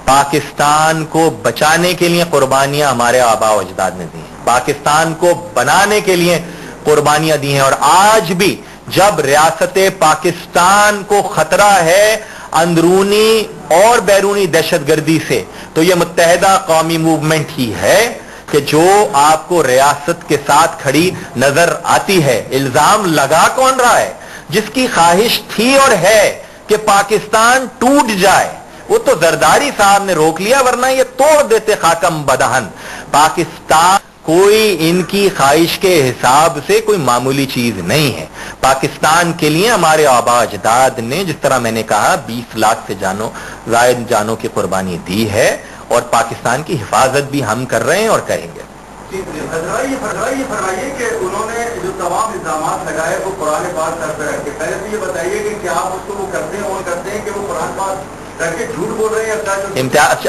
पाकिस्तान को बचाने के लिए कुर्बानियां हमारे आबा और अजदाद ने दी हैं, पाकिस्तान को बनाने के लिए कुर्बानियां दी हैं, और आज भी जब रियासत पाकिस्तान को खतरा है अंदरूनी और बैरूनी दहशतगर्दी से, तो यह मुत्तहिदा कौमी मूवमेंट ही है कि जो आपको रियासत के साथ खड़ी नजर आती है। इल्जाम लगा कौन रहा है? जिसकी ख्वाहिश थी और है कि पाकिस्तान टूट जाए, वो तो जरदारी साहब ने रोक लिया, वरना ये तोड़ देते खाकम बदहन। पाकिस्तान कोई इनकी ख्वाहिश के हिसाब से कोई मामूली चीज नहीं है। पाकिस्तान के लिए हमारे आबा अजदाद ने, जिस तरह मैंने कहा, 20 लाख से जायद जानों की कुर्बानी दी है, और पाकिस्तान की हिफाजत भी हम कर रहे हैं और करेंगे। ये फरमाइए कि उन्होंने जो तमाम इल्जामात लगाए वो कुरान पाक सर पे रखे, पहले तो ये बताइए कि क्या आप उसको वो करते हैं और करते हैं कि वो कुरान पाक रखे झूठ बोल रहे हैं? इम्तियाज,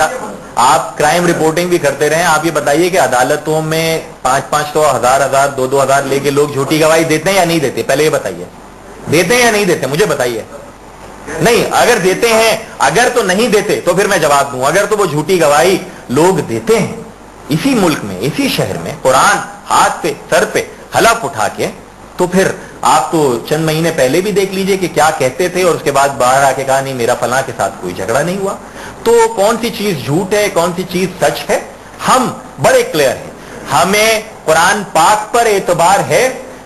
आप क्राइम रिपोर्टिंग भी करते रहे, आप ये बताइए कि अदालतों में 500, 1000, 2,000 लेके लोग झूठी गवाही देते हैं या नहीं देते? पहले ये बताइए, देते हैं या नहीं देते? मुझे बताइए। नहीं, अगर देते हैं, अगर तो नहीं देते तो फिर मैं जवाब दूं। अगर तो वो झूठी गवाही लोग देते हैं इसी मुल्क में, इसी शहर में, कुरान हाथ पे सर पे हलफ उठा के, तो फिर आप तो चंद महीने पहले भी देख लीजिए कि क्या कहते थे और उसके बाद बाहर आके कहा नहीं मेरा फलां के साथ कोई झगड़ा नहीं हुआ। तो कौन सी चीज झूठ है, कौन सी चीज सच है, हम बड़े क्लियर हैं। हमें कुरान पाक पर एतबार है,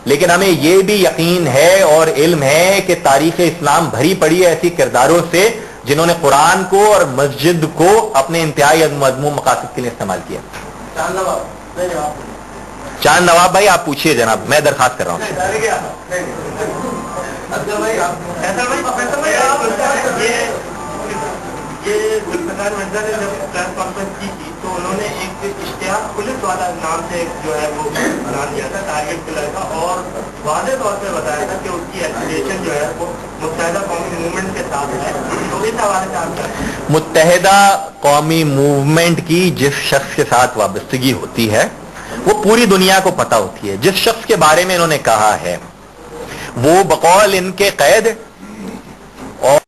लेकिन हमें यह भी यकीन है और इल्म है कि तारीख इस्लाम भरी पड़ी है ऐसी किरदारों से जिन्होंने कुरान को और मस्जिद को अपने इंतहाई मज़मूम मकासद के लिए इस्तेमाल किया। चांद नवाब भाई आप पूछिए जनाब, मैं दरखास्त कर रहा हूँ। ये जुल्फ़िकार मिर्ज़ा ने जब प्रेस कॉन्फ्रेंस की थी तो उन्होंने एक इश्तिहार पुलिस वाला नाम से जो है वो बना दिया था, टारगेट किलर का, और वाज़े तौर पे बताया था कि उसकी एफिलिएशन जो है वो मुत्तहिदा कौमी मूवमेंट के साथ है। तो इस हवाले से आप मुत्तहिदा قومی موومنٹ کی جس شخص کے ساتھ وابستگی ہوتی ہے وہ پوری دنیا کو پتہ ہوتی ہے. جس شخص کے بارے میں انہوں نے کہا ہے وہ بقول ان کے قید اور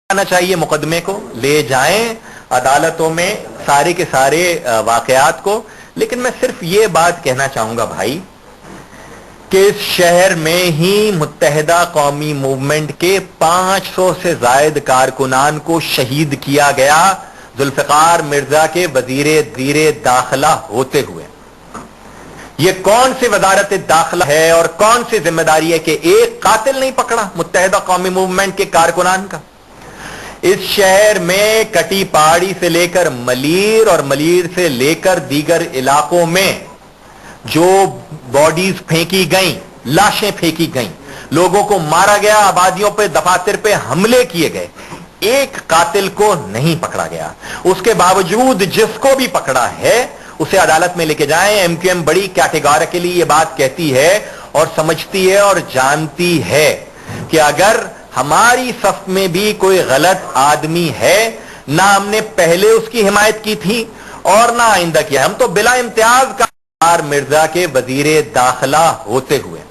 آنا چاہیے, مقدمے کو لے جائیں عدالتوں میں سارے کے سارے واقعات کو. لیکن میں صرف یہ بات کہنا چاہوں گا بھائی کہ اس شہر میں ہی متحدہ قومی موومنٹ کے 500 سے زائد کارکنان کو شہید کیا گیا ذوالفقار مرزا کے وزیر داخلہ ہوتے ہوئے. یہ کون سی وزارت داخلہ ہے اور کون سی ذمہ داری ہے کہ ایک قاتل نہیں پکڑا متحدہ قومی موومنٹ کے کارکنان کا؟ اس شہر میں کٹی پہاڑی سے لے کر ملیر اور ملیر سے لے کر دیگر علاقوں میں جو باڈیز پھینکی گئیں, لاشیں پھینکی گئیں, لوگوں کو مارا گیا, آبادیوں پہ دفاتر پہ حملے کیے گئے, ایک قاتل کو نہیں پکڑا گیا. اس کے باوجود جس کو بھی پکڑا ہے اسے عدالت میں لے کے جائیں. ایم کیو ایم بڑی کیٹیگوریکلی یہ بات کہتی ہے اور سمجھتی ہے اور جانتی ہے کہ اگر ہماری صف میں بھی کوئی غلط آدمی ہے, نہ ہم نے پہلے اس کی حمایت کی تھی اور نہ آئندہ کیا, ہم تو بلا امتیاز مرزا کے وزیر داخلہ ہوتے ہوئے.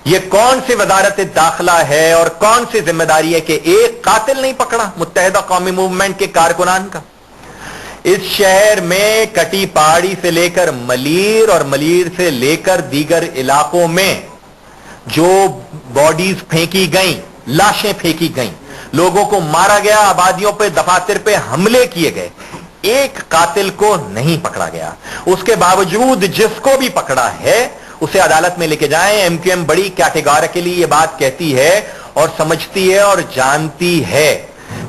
یہ کون سی وزارت داخلہ ہے اور کون سی ذمہ داری ہے کہ ایک قاتل نہیں پکڑا متحدہ قومی موومنٹ کے کارکنان کا؟ اس شہر میں کٹی پہاڑی سے لے کر ملیر اور ملیر سے لے کر دیگر علاقوں میں جو باڈیز پھینکی گئیں, لاشیں پھینکی گئیں, لوگوں کو مارا گیا, آبادیوں پہ دفاتر پہ حملے کیے گئے, ایک قاتل کو نہیں پکڑا گیا. اس کے باوجود جس کو بھی پکڑا ہے اسے عدالت میں لے کے جائیں. ایم کیو ایم بڑی کیٹیگوریکلی یہ بات کہتی ہے اور سمجھتی ہے اور جانتی ہے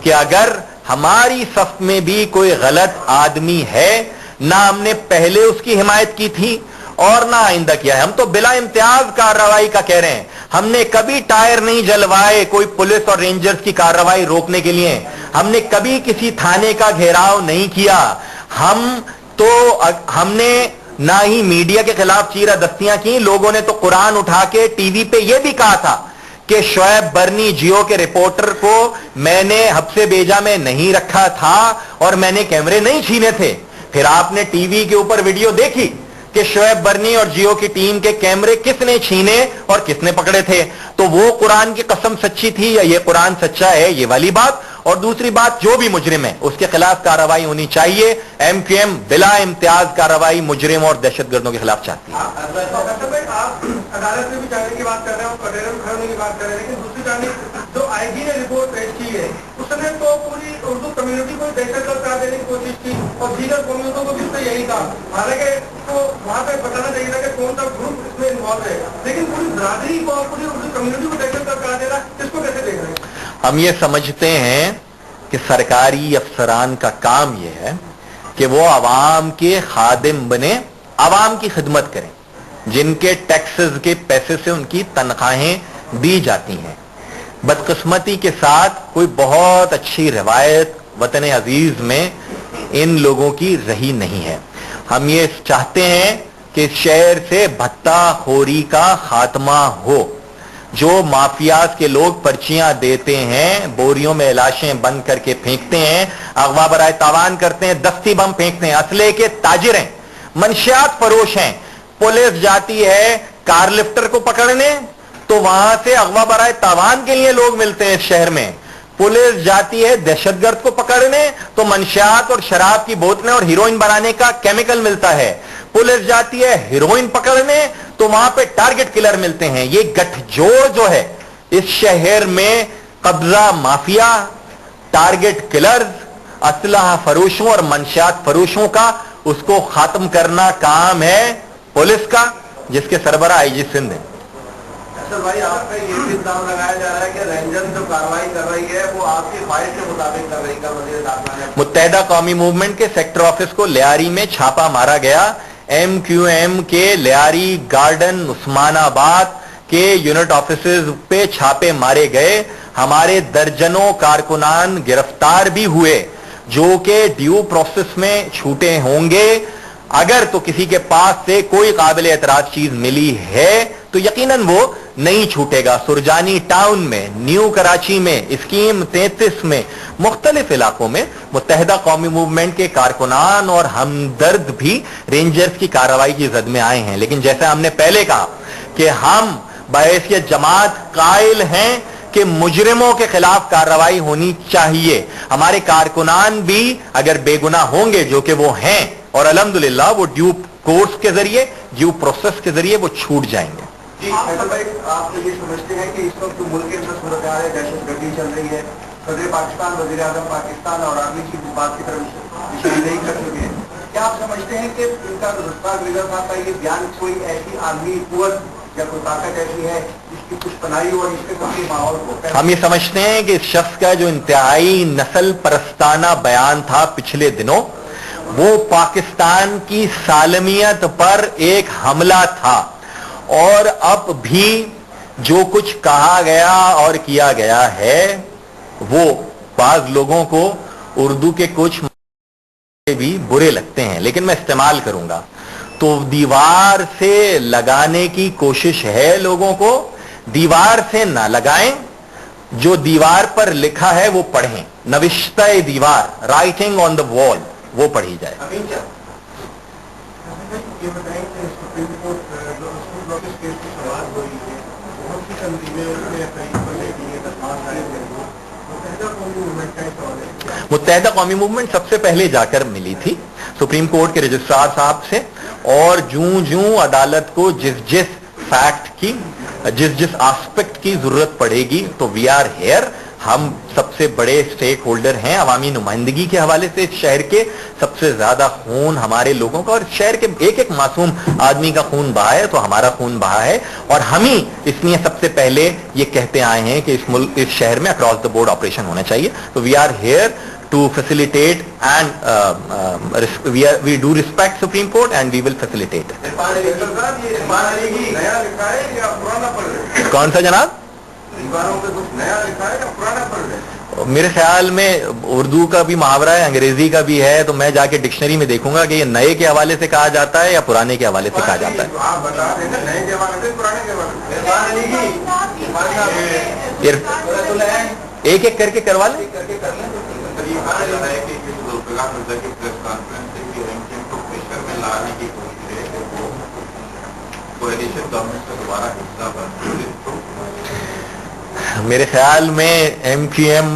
کہ اگر ہماری صف میں بھی کوئی غلط آدمی ہے, نہ ہم نے پہلے اس کی حمایت کی تھی اور نہ آئندہ کیا ہے, ہم تو بلا امتیاز کارروائی کا کہہ رہے ہیں. ہم نے کبھی ٹائر نہیں جلوائے کوئی پولیس اور رینجرز کی کارروائی روکنے کے لیے, ہم نے کبھی کسی تھانے کا گھیراؤ نہیں کیا, ہم نے نہ ہی میڈیا کے خلاف چیرہ دستیاں کی. لوگوں نے تو قرآن اٹھا کے ٹی وی پہ یہ بھی کہا تھا کہ شعیب برنی جیو کے رپورٹر کو میں نے حبس بیجا میں نہیں رکھا تھا اور میں نے کیمرے نہیں چھینے تھے. پھر آپ نے ٹی وی کے اوپر ویڈیو دیکھی کہ شعیب برنی اور جیو کی ٹیم کے کیمرے کس نے چھینے اور کس نے پکڑے تھے. تو وہ قرآن کی قسم سچی تھی یا یہ قرآن سچا ہے, یہ والی بات. اور دوسری بات, جو بھی مجرم ہے اس کے خلاف کارروائی ہونی چاہیے. ایم کیو ایم بلا امتیاز کارروائی مجرم اور دہشت گردوں کے خلاف چاہتی ہے. آپ عدالت میں بھی جانے کی بات کر رہے ہیں اور کٹہرے میں کھڑے ہونے کی بات کر رہے ہیں, لیکن دوسری جانب جو آئی جی نے رپورٹ پیش کی ہے اس نے تو پوری اردو کمیونٹی کو دہشت گرد قرار دینے کی کوشش کی اور دیگر قومیتوں کو بھی اس نے یہی کہا. حالانکہ تو وہاں پہ بتانا چاہیے تھا کہ کون سا گروپ اس میں انوالو ہے, لیکن پوری برادری کو اور پوری اردو کمیونٹی کو دہشت گرد قرار دینا, اس کو کیسے دیکھ رہے ہیں؟ ہم یہ سمجھتے ہیں کہ سرکاری افسران کا کام یہ ہے کہ وہ عوام کے خادم بنے, عوام کی خدمت کریں, جن کے ٹیکسز کے پیسے سے ان کی تنخواہیں دی جاتی ہیں. بدقسمتی کے ساتھ کوئی بہت اچھی روایت وطن عزیز میں ان لوگوں کی رہی نہیں ہے. ہم یہ چاہتے ہیں کہ اس شہر سے بھتہ خوری کا خاتمہ ہو. جو مافیاز کے لوگ پرچیاں دیتے ہیں, بوریوں میں لاشیں بند کر کے پھینکتے ہیں, اغوا برائے تاوان کرتے ہیں, دستی بم پھینکتے ہیں, اسلحے کے تاجر ہیں, منشیات فروش ہیں. پولیس جاتی ہے کار لفٹر کو پکڑنے تو وہاں سے اغوا برائے تاوان کے لیے لوگ ملتے ہیں اس شہر میں. پولیس جاتی ہے دہشت گرد کو پکڑنے تو منشیات اور شراب کی بوتلیں اور ہیروئن بنانے کا کیمیکل ملتا ہے. پولیس جاتی ہے ہیروئن پکڑنے تو وہاں پہ ٹارگٹ کلر ملتے ہیں. یہ گٹھ جوڑ جو ہے اس شہر میں قبضہ مافیا, ٹارگٹ کلرز, اسلحہ فروشوں اور منشیات فروشوں کا, اس کو ختم کرنا کام ہے پولیس کا, جس کے سربراہ آئی جی سندھ ہیں. بھائی آپ کا یہ بھی الزام لگایا جا رہا ہے کہ رینجر جو کارروائی کر رہی ہے وہ آپ کی خواہش کے مطابق کر رہی ہے. وزیر داخلہ نے متحدہ قومی موومنٹ کے سیکٹر آفس کو لیاری میں چھاپا مارا گیا. ایم کیو ایم کے لیاری, گارڈن, عثمان آباد کے یونٹ آفیسز پہ چھاپے مارے گئے. ہمارے درجنوں کارکنان گرفتار بھی ہوئے جو کہ ڈیو پروسیس میں چھوٹے ہوں گے. اگر تو کسی کے پاس سے کوئی قابل اعتراض چیز ملی ہے تو یقیناً وہ नहीं छूटेगा। सुरजानी टाउन में, न्यू कराची में, स्कीम 33 में, मुख्तलिफ इलाकों में मुत्तहिदा कौमी मूवमेंट के कारकुनान और हमदर्द भी रेंजर्स की कार्रवाई की जद में आए हैं। लेकिन जैसा हमने पहले कहा कि हम बहैसियत जमात कायल हैं कि मुजरिमों के खिलाफ कार्रवाई होनी चाहिए। हमारे कारकुनान भी अगर बेगुनाह होंगे, जो कि वो हैं, और अल्हम्दुलिल्लाह वो ड्यू कोर्स के जरिए, ड्यू प्रोसेस के जरिए वो छूट जाएंगे। जी फैसल भाई, आप ये समझते हैं कि इस वक्त जो मुल्क के अंदर सूरत हाल है, दहशतगर्दी चल रही है, सदर पाकिस्तान, वज़ीर आज़म पाकिस्तान और आर्मी की बात की तरफ निशानदेही कर चुके हैं, क्या आप समझते हैं कि इनका ज़ुल्फ़िकार मिर्ज़ा साहब का ये बयान कोई ऐसी आर्मी कुव्वत या कोई ताकत ऐसी है जिसकी कुछ बनाई हो और इसके कुछ माहौल को? हम ये समझते हैं कि इस शख्स का जो इंतहाई नस्ल परस्ताना बयान था पिछले दिनों, वो पाकिस्तान की सालमियत पर एक हमला था। और अब भी जो कुछ कहा गया और किया गया है, वो बाज लोगों को उर्दू के कुछ भी बुरे लगते हैं, लेकिन मैं इस्तेमाल करूंगा। तो दीवार से लगाने की कोशिश है लोगों को, दीवार से ना लगाएं, जो दीवार पर लिखा है वो पढ़ें। नविश्ता दीवार, राइटिंग ऑन द वॉल, वो पढ़ी जाए। ये बताएं कि सुप्रीम कोर्ट जो स्कूल नोटिस केस की शुरुआत हो रही है, बहुत सी तंजीमें उसमें मुत्तहिदा कौमी मूवमेंट सबसे पहले जाकर मिली थी सुप्रीम कोर्ट के रजिस्ट्रार साहब से, और जूं जूं अदालत को जिस जिस फैक्ट की, जिस जिस एस्पेक्ट की जरूरत पड़ेगी, तो वी आर हेयर। हम सबसे बड़े स्टेक होल्डर हैं अवामी नुमाइंदगी के हवाले से। शहर के सबसे ज्यादा खून हमारे लोगों का, और शहर के एक एक मासूम आदमी का खून बहा है, तो हमारा खून बहा है। और हम ही इसलिए सबसे पहले ये कहते आए हैं कि इस शहर में अक्रॉस द बोर्ड ऑपरेशन होना चाहिए। तो we are here to facilitate and we do respect Supreme Court and we will facilitate. कौन सा जनाब? मेरे ख्याल में उर्दू का भी मुहावरा है, अंग्रेजी का भी है, तो मैं जाके डिक्शनरी में देखूंगा कि ये नए के हवाले से कहा जाता है या पुराने के हवाले से कहा जाता है। आप बता दें नए के हवाले से, पुराने के हवाले से। एक एक करके करवा लें। मेरे ख्याल में MQM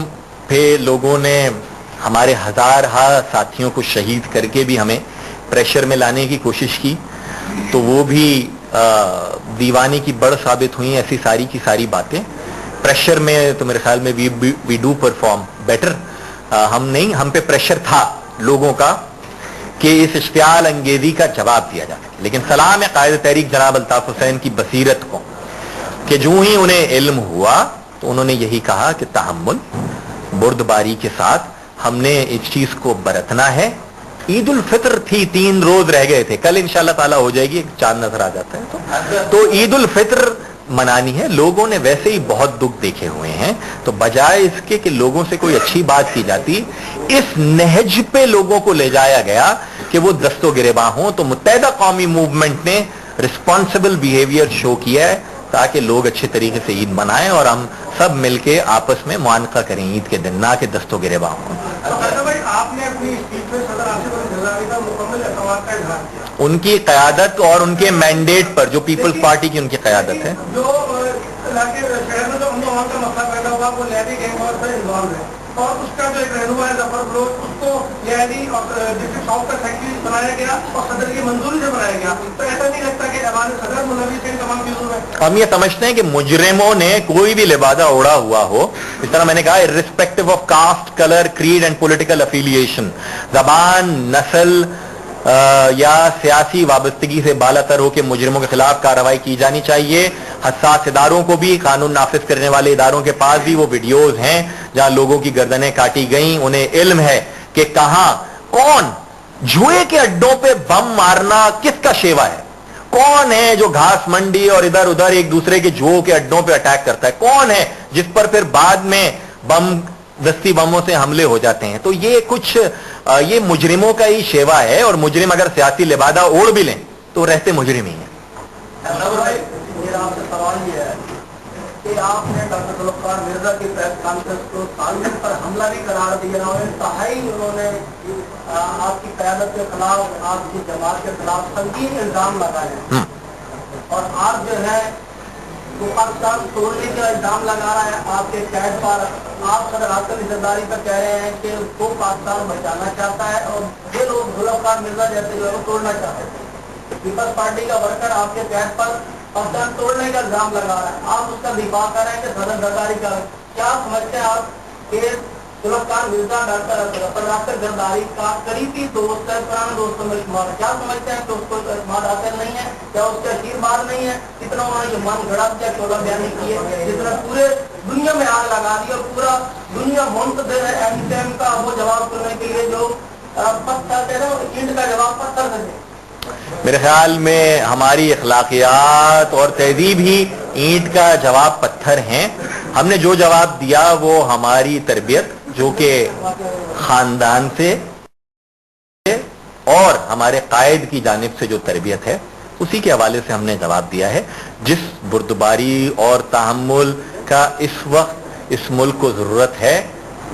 पे लोगों ने हमारे हजार साथियों को शहीद करके भी हमें प्रेशर में लाने की कोशिश की, तो वो भी दीवानी की बड़ साबित हुई। ऐसी सारी की सारी बातें प्रेशर में, तो मेरे ख्याल में वी डू परफॉर्म बेटर। हम पे प्रेशर था लोगों का कि इस इश्तियाल अंगेजी का जवाब दिया जा सके। लेकिन सलाम है कायद तहरीक जनाब अल्ताफ हुसैन की बसीरत को कि जो ही उन्हें इल्म हुआ तो उन्होंने यही कहा कि तहम्मुल, बुर्दबारी के साथ हमने इस चीज को बरतना है। ईद उल फितर थी, 3 रोज रह गए थे, कल इंशाल्लाह ताला हो जाएगी, चांद नजर आ जाता है। तो ईद उल फितर मनानी है। लोगों ने वैसे ही बहुत दुख देखे हुए हैं, तो बजाय इसके कि लोगों से कोई अच्छी बात की जाती, इस नहज पे लोगों को ले जाया गया कि वो दस्तो गिरेबां हों। तो मुत्तहिदा कौमी मूवमेंट ने रिस्पॉन्सिबल बिहेवियर शो किया है ताकि लोग अच्छे तरीके से ईद मनाएं और हम सब मिलके आपस में मुआनका करें ईद के दिन, ना कि दस्तो गिरेबां हों। आपने अपनी स्पीच में सदर आसिफ अली जरदारी का मुकम्मल एतमाद का इजहार किया, उनकी क़यादत और उनके मैंडेट पर, जो पीपल्स पार्टी की उनकी क़यादत है। जो इलाके शहर में जो अमन अमान का मसला पैदा हुआ वो लैदी गैंग वॉर से इन्वॉल्व है, और उसका जो एक रहनुमा है जफर बलोच, उसको लैदी और डिस्ट्रिक्ट साउथ का सेक्रेटरी बनाया गया और सदर की मंजूरी से बनाया गया। तो ऐसा नहीं लगता कि हमारे सदर मुनव्वी से तमाम चीजों में हम ये समझते हैं कि मुजरिमों ने कोई भी लिबादा ओढ़ा हुआ हो, इस तरह मैंने कहा irrespective of caste, colour, creed and political affiliation, जबान, नस्ल या सियासी वाबस्तगी से बालातर हो के मुजरिमों के खिलाफ कार्रवाई की जानी चाहिए। हसास इदारों को भी, कानून नाफिज करने वाले इदारों के पास भी वो वीडियोज हैं जहां लोगों की गर्दनें काटी गई। उन्हें इल्म है कि कहां कौन जुए के अड्डों पे बम मारना किसका शेवा है, कौन है जो घास मंडी और इधर उधर एक दूसरे के जुओं के अड्डों पे अटैक करता है, कौन है जिस पर फिर बाद में दस्ती बमों से हमले हो जाते हैं। तो ये कुछ ये मुजरिमों का ही शेवा है, और मुजरिम अगर सियासी लिबादा ओढ़ भी लें तो रहते मुजरिम ही हैं। मेरा आपसे सवाल ये है کہ آپ نے ڈاکٹر ذوالفقار مرزا کی پریس کانفرنس کو سالمیت پر حملہ بھی قرار دیا اور انتہائی انہوں نے آپ کی قیادت کے خلاف، آپ کی جماعت کے خلاف سنگین الزام لگائے اور آپ جو ہے وہ پاکستان توڑنے کا الزام لگا رہا ہے آپ کے قید پر. آپ صدر اعظم کی زرداری پر کہہ رہے ہیں کہ وہ پاکستان بچانا چاہتا ہے اور یہ لوگ ذوالفقار مرزا جیسے لوگوں کو توڑنا چاہتے ہیں. پیپلز پارٹی کا ورکر آپ کے قید پر پاکستان توڑنے کا الزام لگا رہا ہے، آپ اس کا دفاع کر رہے ہیں کہ صدر زرداری کا. کیا سمجھتے ہیں آپ کہ ذوالفقار مرزا ڈاکٹر زرداری کا قریبی دوست ہے، پرانا دوستوں میں شمار ہے، کیا سمجھتے ہیں کہ اس کو اعتماد حاصل نہیں ہے؟ کیا اس کے آشیرواد نہیں ہے؟ اتنا انہوں نے یہ من گھڑا دیا، چولہ بیانی کی ہے، جتنا پورے دنیا میں آگ لگا دی اور پورا دنیا منتظر ہے ایم ٹی ایم کا وہ جواب کرنے کے لیے جو پتھر دے رہے اینٹ کا جواب پتھر سے دے. میرے خیال میں ہماری اخلاقیات اور تہذیب ہی اینٹ کا جواب پتھر ہیں. ہم نے جو جواب دیا وہ ہماری تربیت جو کہ خاندان سے اور ہمارے قائد کی جانب سے جو تربیت ہے اسی کے حوالے سے ہم نے جواب دیا ہے. جس بردباری اور تحمل کا اس وقت اس ملک کو ضرورت ہے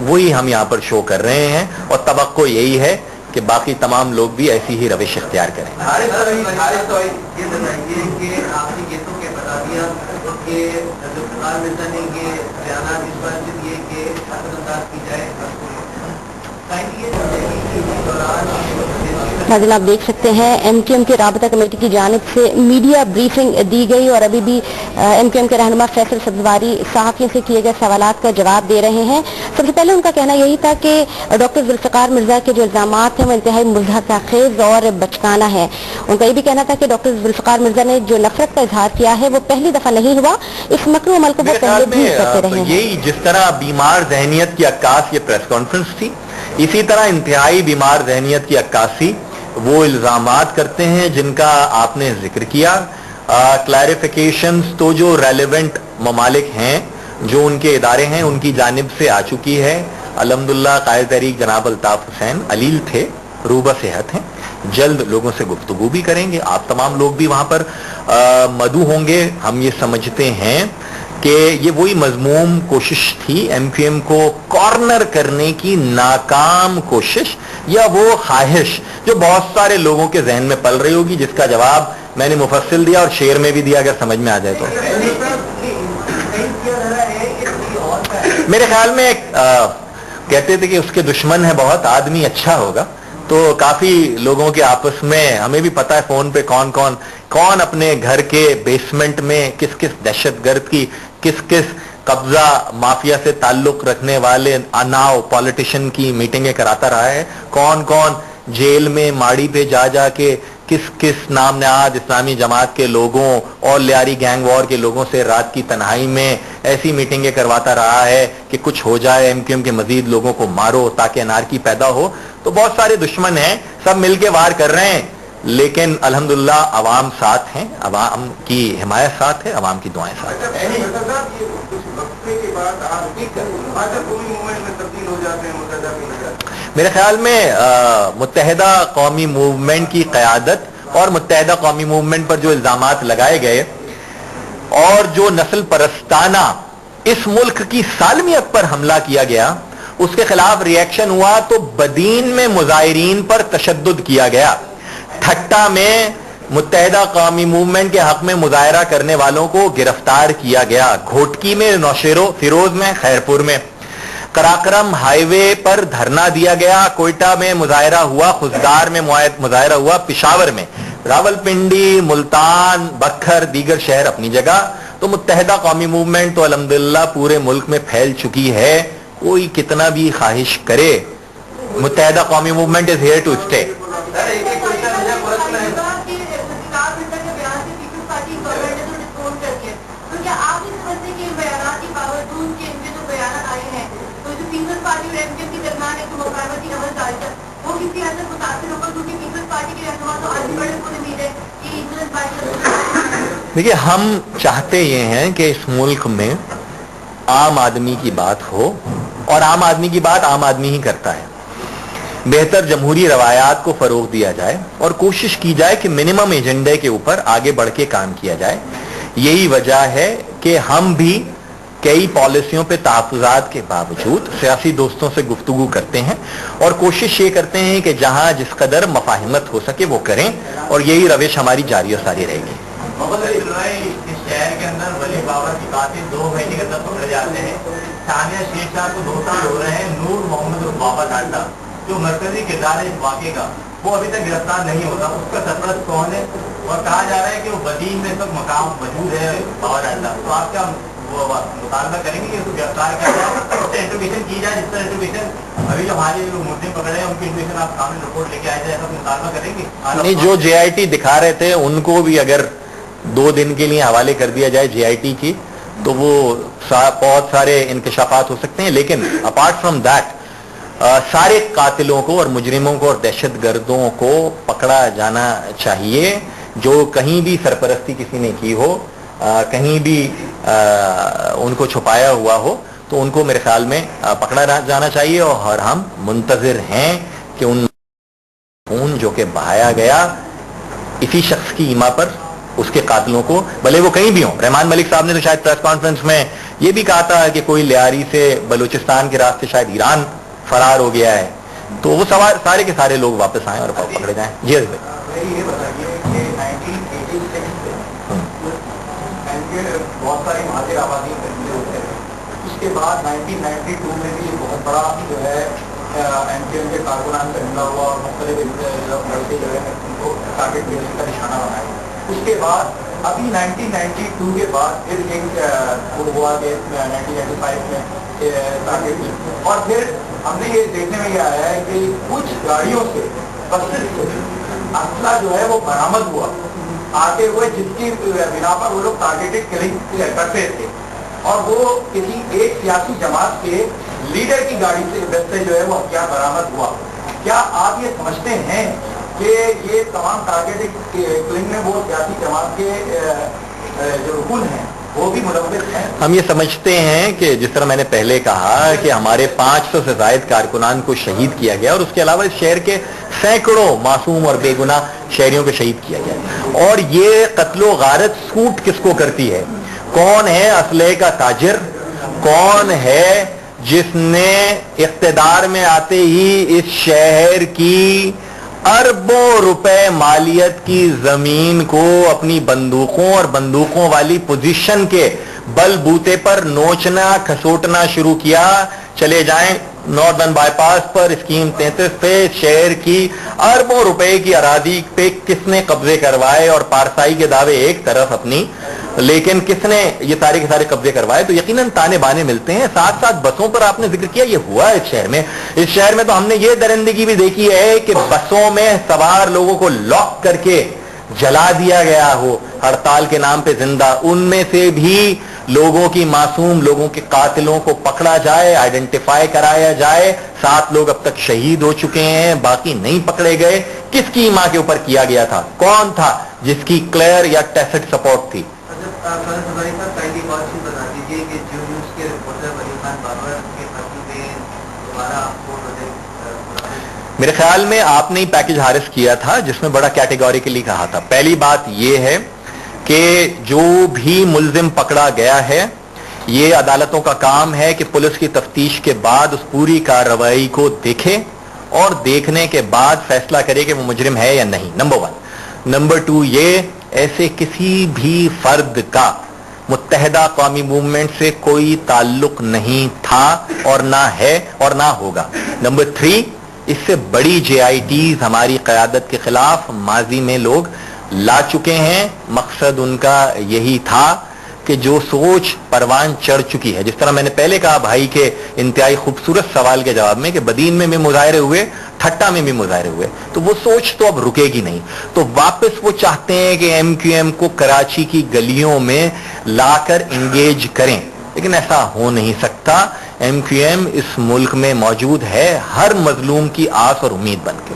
وہی ہم یہاں پر شو کر رہے ہیں اور توقع یہی ہے کہ باقی تمام لوگ بھی ایسی ہی روش اختیار کریں. ناظرین آپ دیکھ سکتے ہیں ایم کیو ایم کی رابطہ کمیٹی کی جانب سے میڈیا بریفنگ دی گئی اور ابھی بھی ایم کیو ایم کے رہنما فیصل سبزواری صحافیوں سے کیے گئے سوالات کا جواب دے رہے ہیں. سب سے پہلے ان کا کہنا یہی تھا کہ ڈاکٹر ذوالفقار مرزا کے جو الزامات ہیں وہ انتہائی مضحکہ خیز اور بچکانہ ہے. ان کا یہ بھی کہنا تھا کہ ڈاکٹر ذوالفقار مرزا نے جو نفرت کا اظہار کیا ہے وہ پہلی دفعہ نہیں ہوا، اس مکرو عمل کو وہ پہلے بھی کرتے رہے ہیں. یہی جس طرح بیمار ذہنیت کی عکاس یہ پریس کانفرنس تھی، اسی طرح انتہائی بیمار ذہنیت کی عکاسی وہ الزامات کرتے ہیں جن کا آپ نے ذکر کیا. کلیریفیکیشنز تو جو ریلیونٹ ممالک ہیں، جو ان کے ادارے ہیں، ان کی جانب سے آ چکی ہے. الحمدللہ قائد تحریک جناب الطاف حسین علیل تھے، روبہ صحت ہیں، جلد لوگوں سے گفتگو بھی کریں گے. آپ تمام لوگ بھی وہاں پر مدعو ہوں گے. ہم یہ سمجھتے ہیں کہ یہ وہی مذموم کوشش تھی ایم کیو ایم کو کارنر کرنے کی ناکام کوشش یا وہ خواہش جو بہت سارے لوگوں کے ذہن میں پل رہی ہوگی، جس کا جواب میں نے مفصل دیا اور شعر میں بھی دیا اگر سمجھ میں آ جائے تو. میرے خیال میں کہتے تھے کہ اس کے دشمن ہے بہت، آدمی اچھا ہوگا. تو کافی لوگوں کے آپس میں ہمیں بھی پتا ہے فون پہ کون اپنے گھر کے بیسمنٹ میں کس کس دہشت گرد کی کس کس قبضہ مافیا سے تعلق رکھنے والے اناؤ پالیٹیشین کی میٹنگیں کراتا رہا ہے، کون جیل میں ماڑی پہ جا کے کس نام نہاد اسلامی جماعت کے لوگوں اور لیاری گینگ وار کے لوگوں سے رات کی تنہائی میں ایسی میٹنگیں کرواتا رہا ہے کہ کچھ ہو جائے، ایم کیو ایم کے مزید لوگوں کو مارو تاکہ انارکی پیدا ہو. تو بہت سارے دشمن ہیں، سب مل کے وار کر رہے ہیں، لیکن الحمدللہ عوام ساتھ ہیں، عوام کی حمایت ساتھ ہے، عوام کی دعائیں ساتھ ہیں. میرے خیال میں متحدہ قومی موومنٹ کی قیادت اور متحدہ قومی موومنٹ پر جو الزامات لگائے گئے اور جو نسل پرستانہ اس ملک کی سالمیت پر حملہ کیا گیا اس کے خلاف ری ایکشن ہوا تو بدین میں مظاہرین پر تشدد کیا گیا. ٹھٹا میں متحدہ قومی موومنٹ کے حق میں مظاہرہ کرنے والوں کو گرفتار کیا گیا. گھوٹکی میں، نوشیرو فیروز میں، خیرپور میں. کراکرم ہائی وے پر دھرنا دیا گیا. کوئٹہ میں مظاہرہ ہوا، خزدار میں مظاہرہ ہوا، پشاور میں، راولپنڈی، ملتان، بکھر، دیگر شہر اپنی جگہ. تو متحدہ قومی موومنٹ تو الحمدللہ پورے ملک میں پھیل چکی ہے. کوئی کتنا بھی خواہش کرے، Muttahida Qaumi Movement is here to stay. دیکھیے ہم چاہتے یہ ہیں کہ اس ملک میں عام آدمی کی بات ہو اور عام آدمی کی بات عام آدمی ہی کرتا ہے. بہتر جمہوری روایات کو فروغ دیا جائے اور کوشش کی جائے کہ منیمم ایجنڈے کے اوپر آگے بڑھ کے کام کیا جائے. یہی وجہ ہے کہ ہم بھی कई पॉलिसियों पे तहफ़्फ़ुज़ात के बावजूद सियासी दोस्तों से गुफ्तगू करते हैं और कोशिश ये करते हैं कि जहां जिस कदर मफाहिमत हो सके वो करें, और यही रविश हमारी जारी और सारी रहेगी। इस शहर के अंदर वली बाबर की कातिल 2 महीने के अंदर पकड़े जाते हैं। तानिया शेख साहब को 2 साल हो रहे हैं। नूर मोहम्मद और बाबा डाटा जो मरकजी किरदार है इस वाक़े का, वो अभी तक गिरफ्तार नहीं होता। उसका सरपरस्त कौन है? और कहा जा रहा है कि वो बदीन में तक मकाम मौजूद है बाबा डाटा। तो आप क्या मुतालबा करेंगे कि उसको गिरफ्तार किया जाए, उससे इंट्रोगेशन की जाए, जिस तरह इंट्रोगेशन अभी जो हमारे जो मुस्लिम पकड़े हैं उनकी इंट्रोगेशन आप सामने रिपोर्ट लेके आए जाए, ऐसा मुतालबा करेंगे? नहीं, जो JIT दिखा रहे थे उनको भी अगर 2 दिन के लिए हवाले कर दिया जाए JIT की, तो वो बहुत सारे इंकशाफात हो सकते हैं। लेकिन अपार्ट फ्रॉम दैट सारे कातिलों को और मुजरिमों को और दहशतगर्दों को पकड़ा जाना चाहिए। जो कहीं भी सरपरस्ती किसी ने की हो, कहीं भी उनको छुपाया हुआ हो, तो उनको मेरे ख्याल में पकड़ा जाना चाहिए। और हम मुंतजिर हैं कि उन खून जो कि बहाया गया इसी शख्स की ईमा पर, उसके कातिलों को, भले वो कहीं भी हों। रहमान मलिक साहब ने तो शायद प्रेस कॉन्फ्रेंस में ये भी कहा था कि कोई लियारी से बलूचिस्तान के रास्ते शायद ईरान फरार हो गया है, तो वो सारे के सारे लोग वापस आए और पकड़े जाएं। जी भाई, ये बताइए कि 1986 में बहुत सारी महाजिर आबादी होते हैं। उसके बाद 1992 में भी बहुत बड़ा जो है MQM के कारकुनान से हमला हुआ और मुख्तलिफ लड़के जो है उनको टारगेट करने का निशाना बनाया। उसके बाद अभी 1992 के बाद फिर एक हुआ कि 1995 में टारगेट, और फिर हमने ये देखने में ये आया है कि कुछ गाड़ियों से, बसेस से असला जो है वो बरामद हुआ आते हुए, जिसकी बिना पर वो लोग टारगेटेड किलिंग करते थे। और वो किसी एक सियासी जमात के लीडर की गाड़ी से जो है वो हथियार बरामद हुआ। क्या आप ये समझते हैं कि ये तमाम टारगेटेड किलिंग में वो सियासी जमात के जो रुकन हैं वो भी मुलव्विस हैं? हम ये समझते हैं कि जिस तरह मैंने पहले कहा कि हमारे 500 से ज्यादा कारकुनान को शहीद किया गया, और उसके अलावा इस शहर के सैकड़ों मासूम और बेगुनाह शहरियों को शहीद किया गया। और ये कत्लो गारत सूट किसको करती है? कौन है असलहे का ताजिर? कौन है जिसने इख्तिदार में आते ही इस शहर की अरबों रुपए मालियत की जमीन को अपनी बंदूकों और बंदूकों वाली पोजीशन के बलबूते पर नोचना खसोटना शुरू किया? चले जाएं नॉर्दर्न बाईपास पर स्कीम 33 पे शहर की अरबों रुपए की अरादी पे किसने कब्जे करवाए, और पारसाई के दावे एक तरफ अपनी, लेकिन किसने ये सारे के सारे कब्जे करवाए? तो यकीनन ताने बाने मिलते हैं। साथ साथ बसों पर आपने जिक्र किया, ये हुआ है इस शहर में। इस शहर में तो हमने ये दरिंदगी भी देखी है कि बसों में सवार लोगों को लॉक करके जला दिया गया हो हड़ताल के नाम पे जिंदा। उनमें से भी लोगों की, मासूम लोगों के कातिलों को पकड़ा जाए, आइडेंटिफाई कराया जाए। 7 लोग अब तक शहीद हो चुके हैं, बाकी नहीं पकड़े गए। किसकी मां के ऊपर किया गया था? कौन था जिसकी क्लियर या टैसिट सपोर्ट थी? पहली बात ही बता दीजिए कि जो न्यूज के रिपोर्टर वली खान बाबर के कत्ल पे दोबारा आपको मेरे ख्याल में आपने ही पैकेज हारिस किया था जिसमें बड़ा कैटेगोरिकली कहा था। पहली बात यह है कि जो भी मुल्जिम पकड़ा गया है, ये अदालतों का काम है कि पुलिस की तफ्तीश के बाद उस पूरी कार्रवाई को देखे और देखने के बाद फैसला करे कि वो मुजरिम है या नहीं, नंबर 1। नंबर 2, ये ऐसे किसी भी फर्द का मुत्तहिदा कौमी मूवमेंट से कोई ताल्लुक नहीं था और ना है और ना होगा। नंबर 3, इससे बड़ी JITs हमारी क़यादत के खिलाफ माजी में लोग ला चुके हैं। मकसद उनका यही था कि जो सोच परवान चढ़ चुकी है, जिस तरह मैंने पहले कहा भाई के इंतहाई खूबसूरत सवाल के जवाब में कि बदीन में भी मुजाहरे हुए, ठट्टा में भी मुजाहरे हुए, तो वो सोच तो अब रुकेगी नहीं। तो वापस वो चाहते हैं कि MQM को कराची की गलियों में लाकर इंगेज करें, लेकिन ऐसा हो नहीं सकता। MQM इस मुल्क में मौजूद है हर मजलूम की आस और उम्मीद बन के।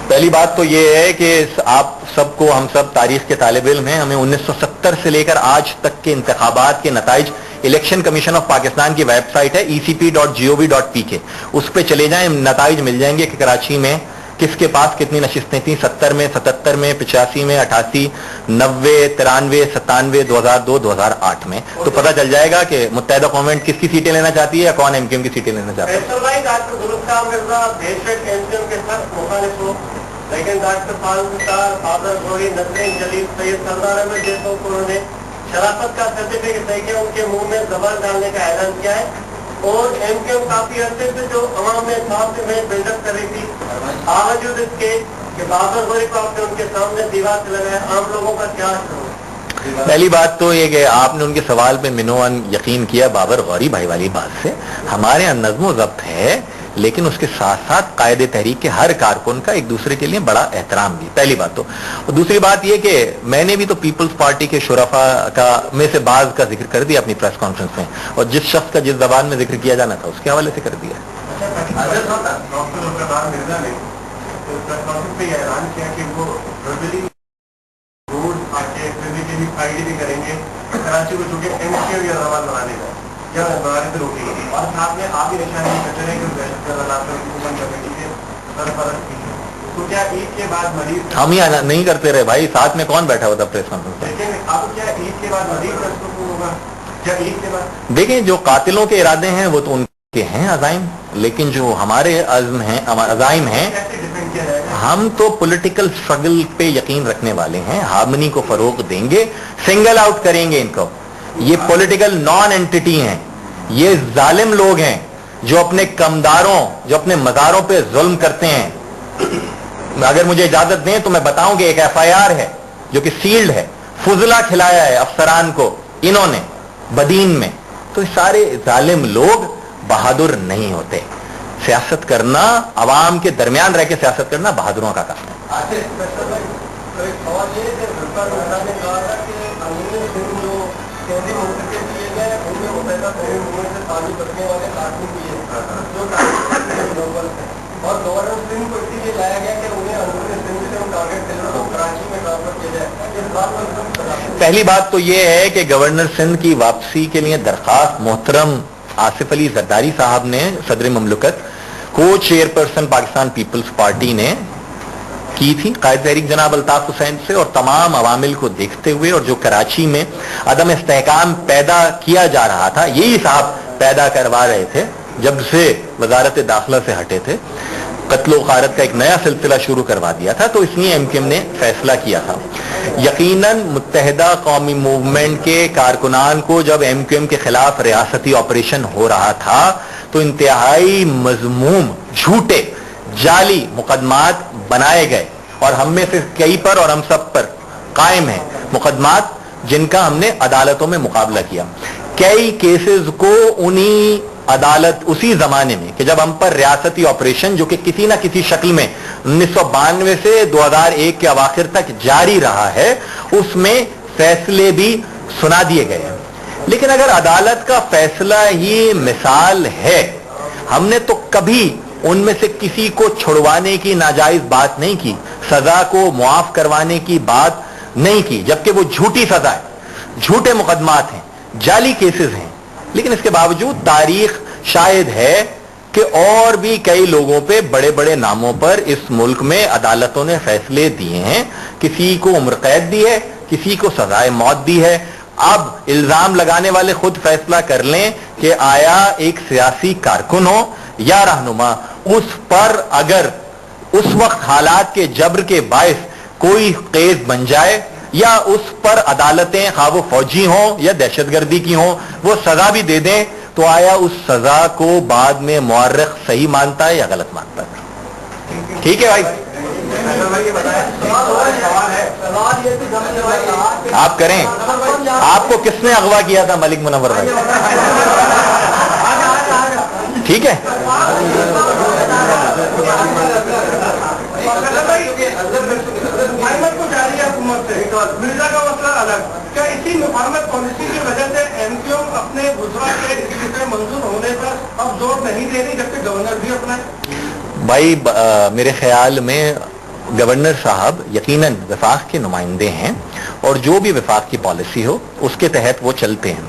पहली बात तो ये है कि आप सबको, हम सब तारीख के तालिब इल्म हैं, हमें 1970 से लेकर आज तक के इंतखाबात के नताइज इलेक्शन कमीशन ऑफ पाकिस्तान की वेबसाइट है ecp.gov.pk, उस पे चले जाएं, नताइज मिल जाएंगे कि कराची में किसके पास कितनी नशिस्तें थी, 70 में, 77 में, 85 में, 88, 90, 93, 97, 2002, 2008 में, तो पता चल जाएगा कि मुत्तहिदा गवर्नमेंट किसकी सीटें लेना चाहती है या कौन एमक्यूएम की सीटें लेना चाहता है। लेकिन डॉक्टर फारूक बाबर गोरी, नसरीन जलील, सैयद सरदार अहमद जैसों को उन्होंने शराफत का सर्टिफिकेट देके उनके मुंह में जबान डालने का ऐलान किया है। और एमक्यूएम काफी अरसे से जो अवाम में साफ में बिल्डअप कर रही थी, बावजूद इसके कि बाबर गोरी को आपने उनके सामने दीवार से लगाया, आम लोगों का क्या है? पहली बात तो ये कि आपने उनके सवाल पे मिनोअन यकीन किया बाबर गौरी भाई वाली बात से। हमारे यहाँ नज़्म ज़ब्त है, लेकिन उसके साथ साथ कायदे तहरीक के हर कारकुन का एक दूसरे के लिए बड़ा एहतराम भी, पहली बात तो। और दूसरी बात यह कि मैंने भी तो पीपल्स पार्टी के शुरफा का में से बाज का जिक्र कर दिया अपनी प्रेस कॉन्फ्रेंस में, और जिस शख्स का जिस जबान में जिक्र किया जाना था उसके हवाले से कर दिया। करेंगे कराची को चूंकि एमक्यूएम या जवान बनाने का क्या रोकेगी, और साथ में आप ही निशानी करते रहे तो क्या ईद के बाद मरीज हम ही नहीं करते रहे भाई, साथ में कौन बैठा हुआ था प्रेस कॉन्फ्रेंस में? लेकिन अब क्या ईद के बाद मरीज होगा? क्या ईद के बाद देखें, जो कातिलों के इरादे हैं वो तो उनके हैं अज़ाइम, लेकिन जो हमारे अज़्म हैं, अज़ाइम हैं, हम तो पॉलिटिकल स्ट्रगल पे यकीन रखने वाले हैं, हार्मनी को फरोग देंगे, सिंगल आउट करेंगे इनको। ये पॉलिटिकल नॉन एंटिटी हैं, ये जालिम लोग हैं जो अपने कमदारों, जो अपने मज़ारों पे जुल्म करते हैं। अगर मुझे इजाजत दें तो मैं बताऊं कि एक FIR है जो कि सील्ड है, फुजला खिलाया है अफसरान को इन्होंने बदीन में। तो सारे जालिम लोग बहादुर नहीं होते। सियासत करना, अवाम के दरमियान रह के सियासत करना बहादुरों का काम है। और गवर्नर सिंह को इसीलिए लाया गया कि उन्हें अंदरूनी सिंध से उन टारगेट सेलरों को कराची में ट्रांसफर किया जाए। इस बात पर पहली बात तो यह है कि गवर्नर सिंध की वापसी के लिए दरखास्त मोहतरम आसिफ अली जरदारी साहब ने, सदर मुमलकत, को चेयरपर्सन पाकिस्तान पीपल्स पार्टी ने की थी कायद तहरीक जनाब अल्ताफ हुसैन से, और तमाम अवामिल को देखते हुए और जो कराची में अदम इस्तेहकाम पैदा किया जा रहा था, यही साहब पैदा करवा रहे थे जब से वजारत दाखिला से हटे थे, कत्ल व गारत का एक नया सिलसिला शुरू करवा दिया था। तो इसलिए एमक्यूएम ने फैसला किया था। यकीनन मुत्तहिदा कौमी मूवमेंट के कारकुनान को जब एमक्यूएम के खिलाफ रियासती ऑपरेशन हो रहा था तो इंतहाई मजमूम, झूठे, जाली मुकदमात बनाए गए, और हम में से कई पर और हम सब पर कायम है मुकदमात जिनका हमने अदालतों में मुकाबला किया। कई केसेस को उन्हीं अदालत उसी जमाने में कि जब हम पर रियासती ऑपरेशन जो कि किसी ना किसी शक्ल में 1992 से 2001 के अवाखिर तक जारी रहा है, उसमें फैसले भी सुना दिए गए हैं। लेकिन अगर अदालत का फैसला ही मिसाल है, हमने तो कभी उनमें से किसी को छुड़वाने की नाजायज बात नहीं की, सजा को मुआफ करवाने की बात नहीं की, जबकि वो झूठी सजा है, झूठे मुकदमात हैं, जाली केसेस हैं। लेकिन इसके बावजूद तारीख शायद है कि और भी कई लोगों पे बड़े बड़े नामों पर इस मुल्क में अदालतों ने फैसले दिए हैं। किसी को उम्र कैद दी है, किसी को सजाए मौत दी है। अब इल्जाम लगाने वाले खुद फैसला कर लें कि आया एक सियासी कारकुन हो या रहनुमा, उस पर अगर उस वक्त हालात के जबर के बायस कोई केस बन जाए या उस पर अदालतें खा वो फौजी हों या दहशतगर्दी की हों वो सजा भी दे दें, तो आया उस सजा को बाद में मुअर्रिख सही मानता है या गलत मानता है? ठीक है भाई, आप करें। आपको किसने अगवा किया था? मलिक मुनव्वर भाई, ठीक है। मिर्जा का मसला अलग, क्या इसी मुफाहमत पॉलिसी की वजह से एमक्यूएम अपने गुजरा के इस्तीफे मंजूर होने पर अब जोर नहीं दे रही जबकि गवर्नर भी अपना? भाई मेरे ख्याल में गवर्नर साहब यकीनन वफाक के नुमाइंदे हैं और जो भी वफाक की पॉलिसी हो उसके तहत वो चलते हैं।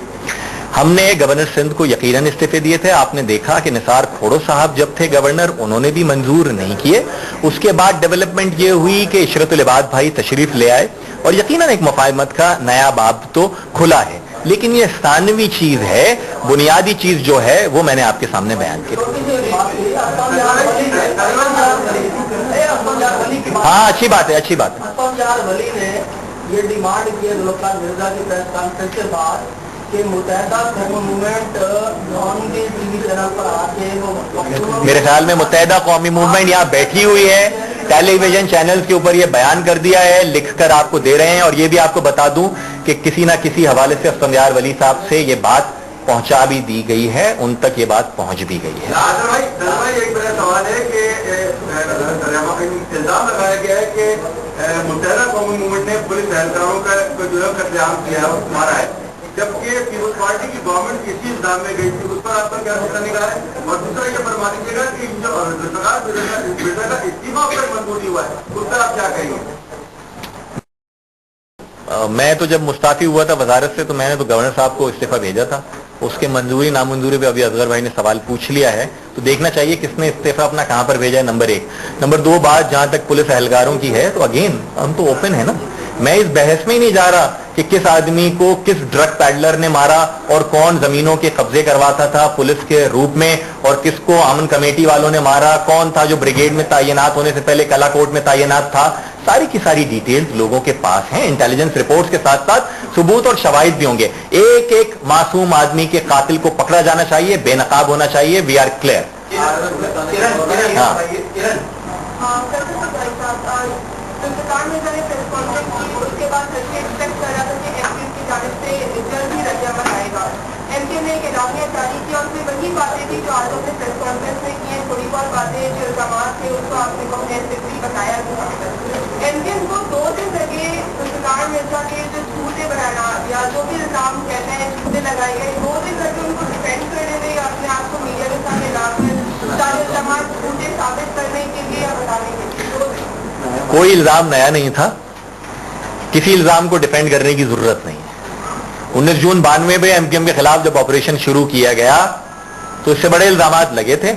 हमने गवर्नर सिंध को यकीनन इस्तीफे दिए थे। आपने देखा कि निसार खोड़ो साहब जब थे गवर्नर, उन्होंने भी मंजूर नहीं किए। उसके बाद डेवलपमेंट ये हुई कि इशरतुल इबाद भाई तशरीफ ले आए और यकीनन एक मुफाहमत का नया बाब तो खुला है। लेकिन ये स्थानवी चीज है, बुनियादी चीज जो है वो मैंने आपके सामने बयान की। हाँ, अच्छी बात है, अच्छी बात है। ये डिमांड की है जुल्फ़िकार मिर्जा की प्रेस कॉन्फ्रेंस के बाद कि मुत्तहिदा कौमी मूवमेंट नॉन के टीवी चैनल पर आके मेरे ख्याल में मुत्तहिदा कौमी मूवमेंट यहाँ बैठी हुई है, टेलीविजन चैनल्स के ऊपर ये बयान कर दिया है, लिखकर आपको दे रहे हैं। और ये भी आपको बता दूं कि किसी ना किसी हवाले से अफसंयार वली साहब से ये बात पहुंचा भी दी गई है, उन तक ये बात पहुंच भी गई है। एक मेरा सवाल है कि इल्जाम लगाया गया है कि मुत्तहिदा कौमी मूवमेंट ने पुलिस एहलकारों का जो है कत्लेआम किया है, मारा है, जबकि पीपल्स पार्टी की गवर्नमेंट इसी इल्जाम में गई थी। उस पर आपका क्या सोचना निकला है? और दूसरा ये फरमा दीजिएगा कि जो जुल्फ़िकार का इस्तीफा पर मंजूरी हुआ है, उस पर आप क्या कहेंगे? मैं तो जब मुस्ताफी हुआ था वजारत से तो मैंने तो गवर्नर साहब को इस्तीफा भेजा था। उसके मंजूरी नामंजूरी पे अभी असगर भाई ने सवाल पूछ लिया है, तो देखना चाहिए किसने इस्तीफा अपना कहां पर भेजा है, नंबर 1। नंबर 2 बात जहां तक पुलिस एहलकारों की है, तो अगेन हम तो ओपन है ना, मैं इस बहस में ही नहीं जा रहा कि किस आदमी को किस ड्रग पैडलर ने मारा और कौन जमीनों के कब्जे करवाता था पुलिस के रूप में और किसको अमन कमेटी वालों ने मारा, कौन था जो ब्रिगेड में तैनात होने से पहले कलाकोट में तैनात था। सारी की सारी डिटेल्स लोगों के पास हैं, इंटेलिजेंस रिपोर्ट्स के साथ साथ सबूत और शवाहिद भी होंगे। एक एक मासूम आदमी के कातिल को पकड़ा जाना चाहिए, बेनकाब होना चाहिए। We are clear. Zulfiqar Mirza ने प्रेस कॉन्फ्रेंस की, उसके बाद एक्सपेक्ट कर रहा था कि एमपीएम की जानिब से जल्द ही रद्द-ए-अमल आएगा। एमपीएम ने एक एलानिया जारी किया और फिर वही बातें थी जो आज हमने प्रेस कॉन्फ्रेंस में की हैं, थोड़ी बहुत बातें जो इल्जामात थे उसको आपने को भी बताया था। एमपीएम को 2 दिन लगे जुल्फ़िकार मिर्जा के जो झूठे बनाना या जो भी इल्जाम कहते हैं झूठे लगाए गए, 2 दिन लगे उनको डिफेंड करने में, अपने आप को मीडिया के सामने लाकर सारे इल्जामात झूठे साबित करने के लिए या बताने के लिए। कोई इल्जाम नया नहीं था, किसी इल्जाम को डिफेंड करने की जरूरत नहीं है। 19 जून 92 में एमपीएम के खिलाफ जब ऑपरेशन शुरू किया गया तो इससे बड़े इल्जामात लगे थे।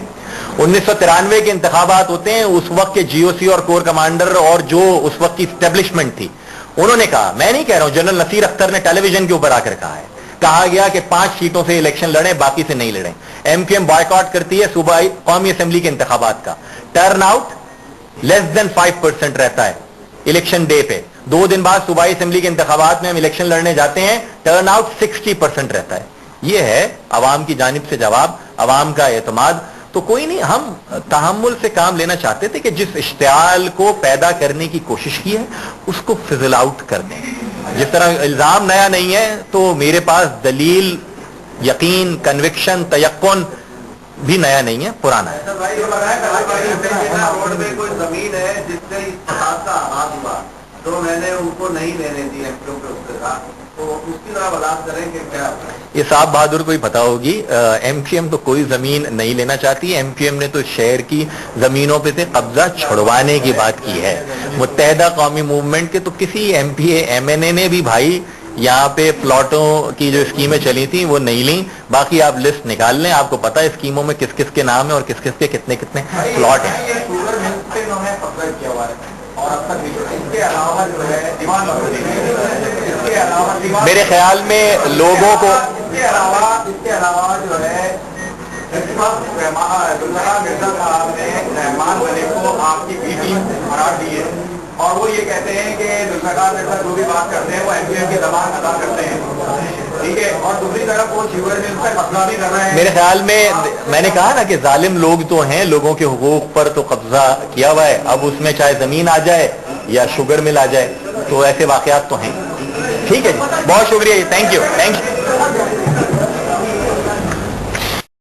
1993 के इंतखाबात होते हैं, उस वक्त के जीओसी और कोर कमांडर और जो उस वक्त की स्टैब्लिशमेंट थी, उन्होंने कहा, मैं नहीं कह रहा हूं, जनरल नसीर अख्तर ने टेलीविजन के ऊपर आकर कहा है, कहा गया कि 5 सीटों से इलेक्शन लड़े, बाकी से नहीं लड़े। एमपीएम बॉयकॉट करती है सूबाई कौमी असेंबली के इंतखाबात का। टर्न आउट लेस देन 5% रहता है इलेक्शन डे पे। 2 दिन बाद सूबाई असेंबली के इंतखाबात में हम इलेक्शन लड़ने जाते हैं, टर्न आउट 60% रहता है। यह है अवाम की जानिब से जवाब, अवाम का एतमाद। तो कोई नहीं, हम तहम्मुल से काम लेना चाहते थे कि जिस इश्तियाल को पैदा करने की कोशिश की है उसको फिजल आउट कर दें। जिस तरह इल्जाम नया नहीं है, तो मेरे पास दलील, यकीन, कन्विक्शन, तयक्कुन भी नया नहीं है, पुराना है। रोड में कोई जमीन है जिससे इस फसाद का आगाज हुआ, तो मैंने उनको नहीं लेने दी एमपीओ के उसके साथ, तो उसकी तरह वजाहत करें कि क्या ये साहब बहादुर को ही पता होगी। एमपीएम तो कोई जमीन नहीं लेना चाहती। एमपीएम ने तो शहर की जमीनों पे से कब्जा छुड़वाने की बात की है। मुत्तहिदा कौमी मूवमेंट के तो किसी एमपीए एमएनए ने भी भाई यहाँ पे प्लॉटों की जो स्कीमें चली थी वो नहीं ली। बाकी आप लिस्ट निकाल लें, आपको पता है स्कीमों में किस किस के नाम है और किस किस के कितने कितने प्लॉट हैं। मेरे ख्याल में लोगों को इसके अलावा जो है मिर्जा साहब ने रहमान मलिक को आपकी बी टीम करार दी है और वो ये कहते हैं कि जुल्फ़िकार मिर्जा जो भी बात करते हैं वो एमपीएम की जबान अदा करते हैं, ठीक है। और दूसरी तरफ वो शुगर मिल पर कब्जा भी कर रहे हैं। मेरे ख्याल में मैंने कहा ना कि जालिम लोग तो हैं, लोगों के हुकूक पर तो कब्जा किया हुआ है। अब उसमें चाहे जमीन आ जाए या शुगर मिल आ जाए, तो ऐसे वाकयात तो हैं। ठीक है जी, बहुत शुक्रिया, थैंक यू।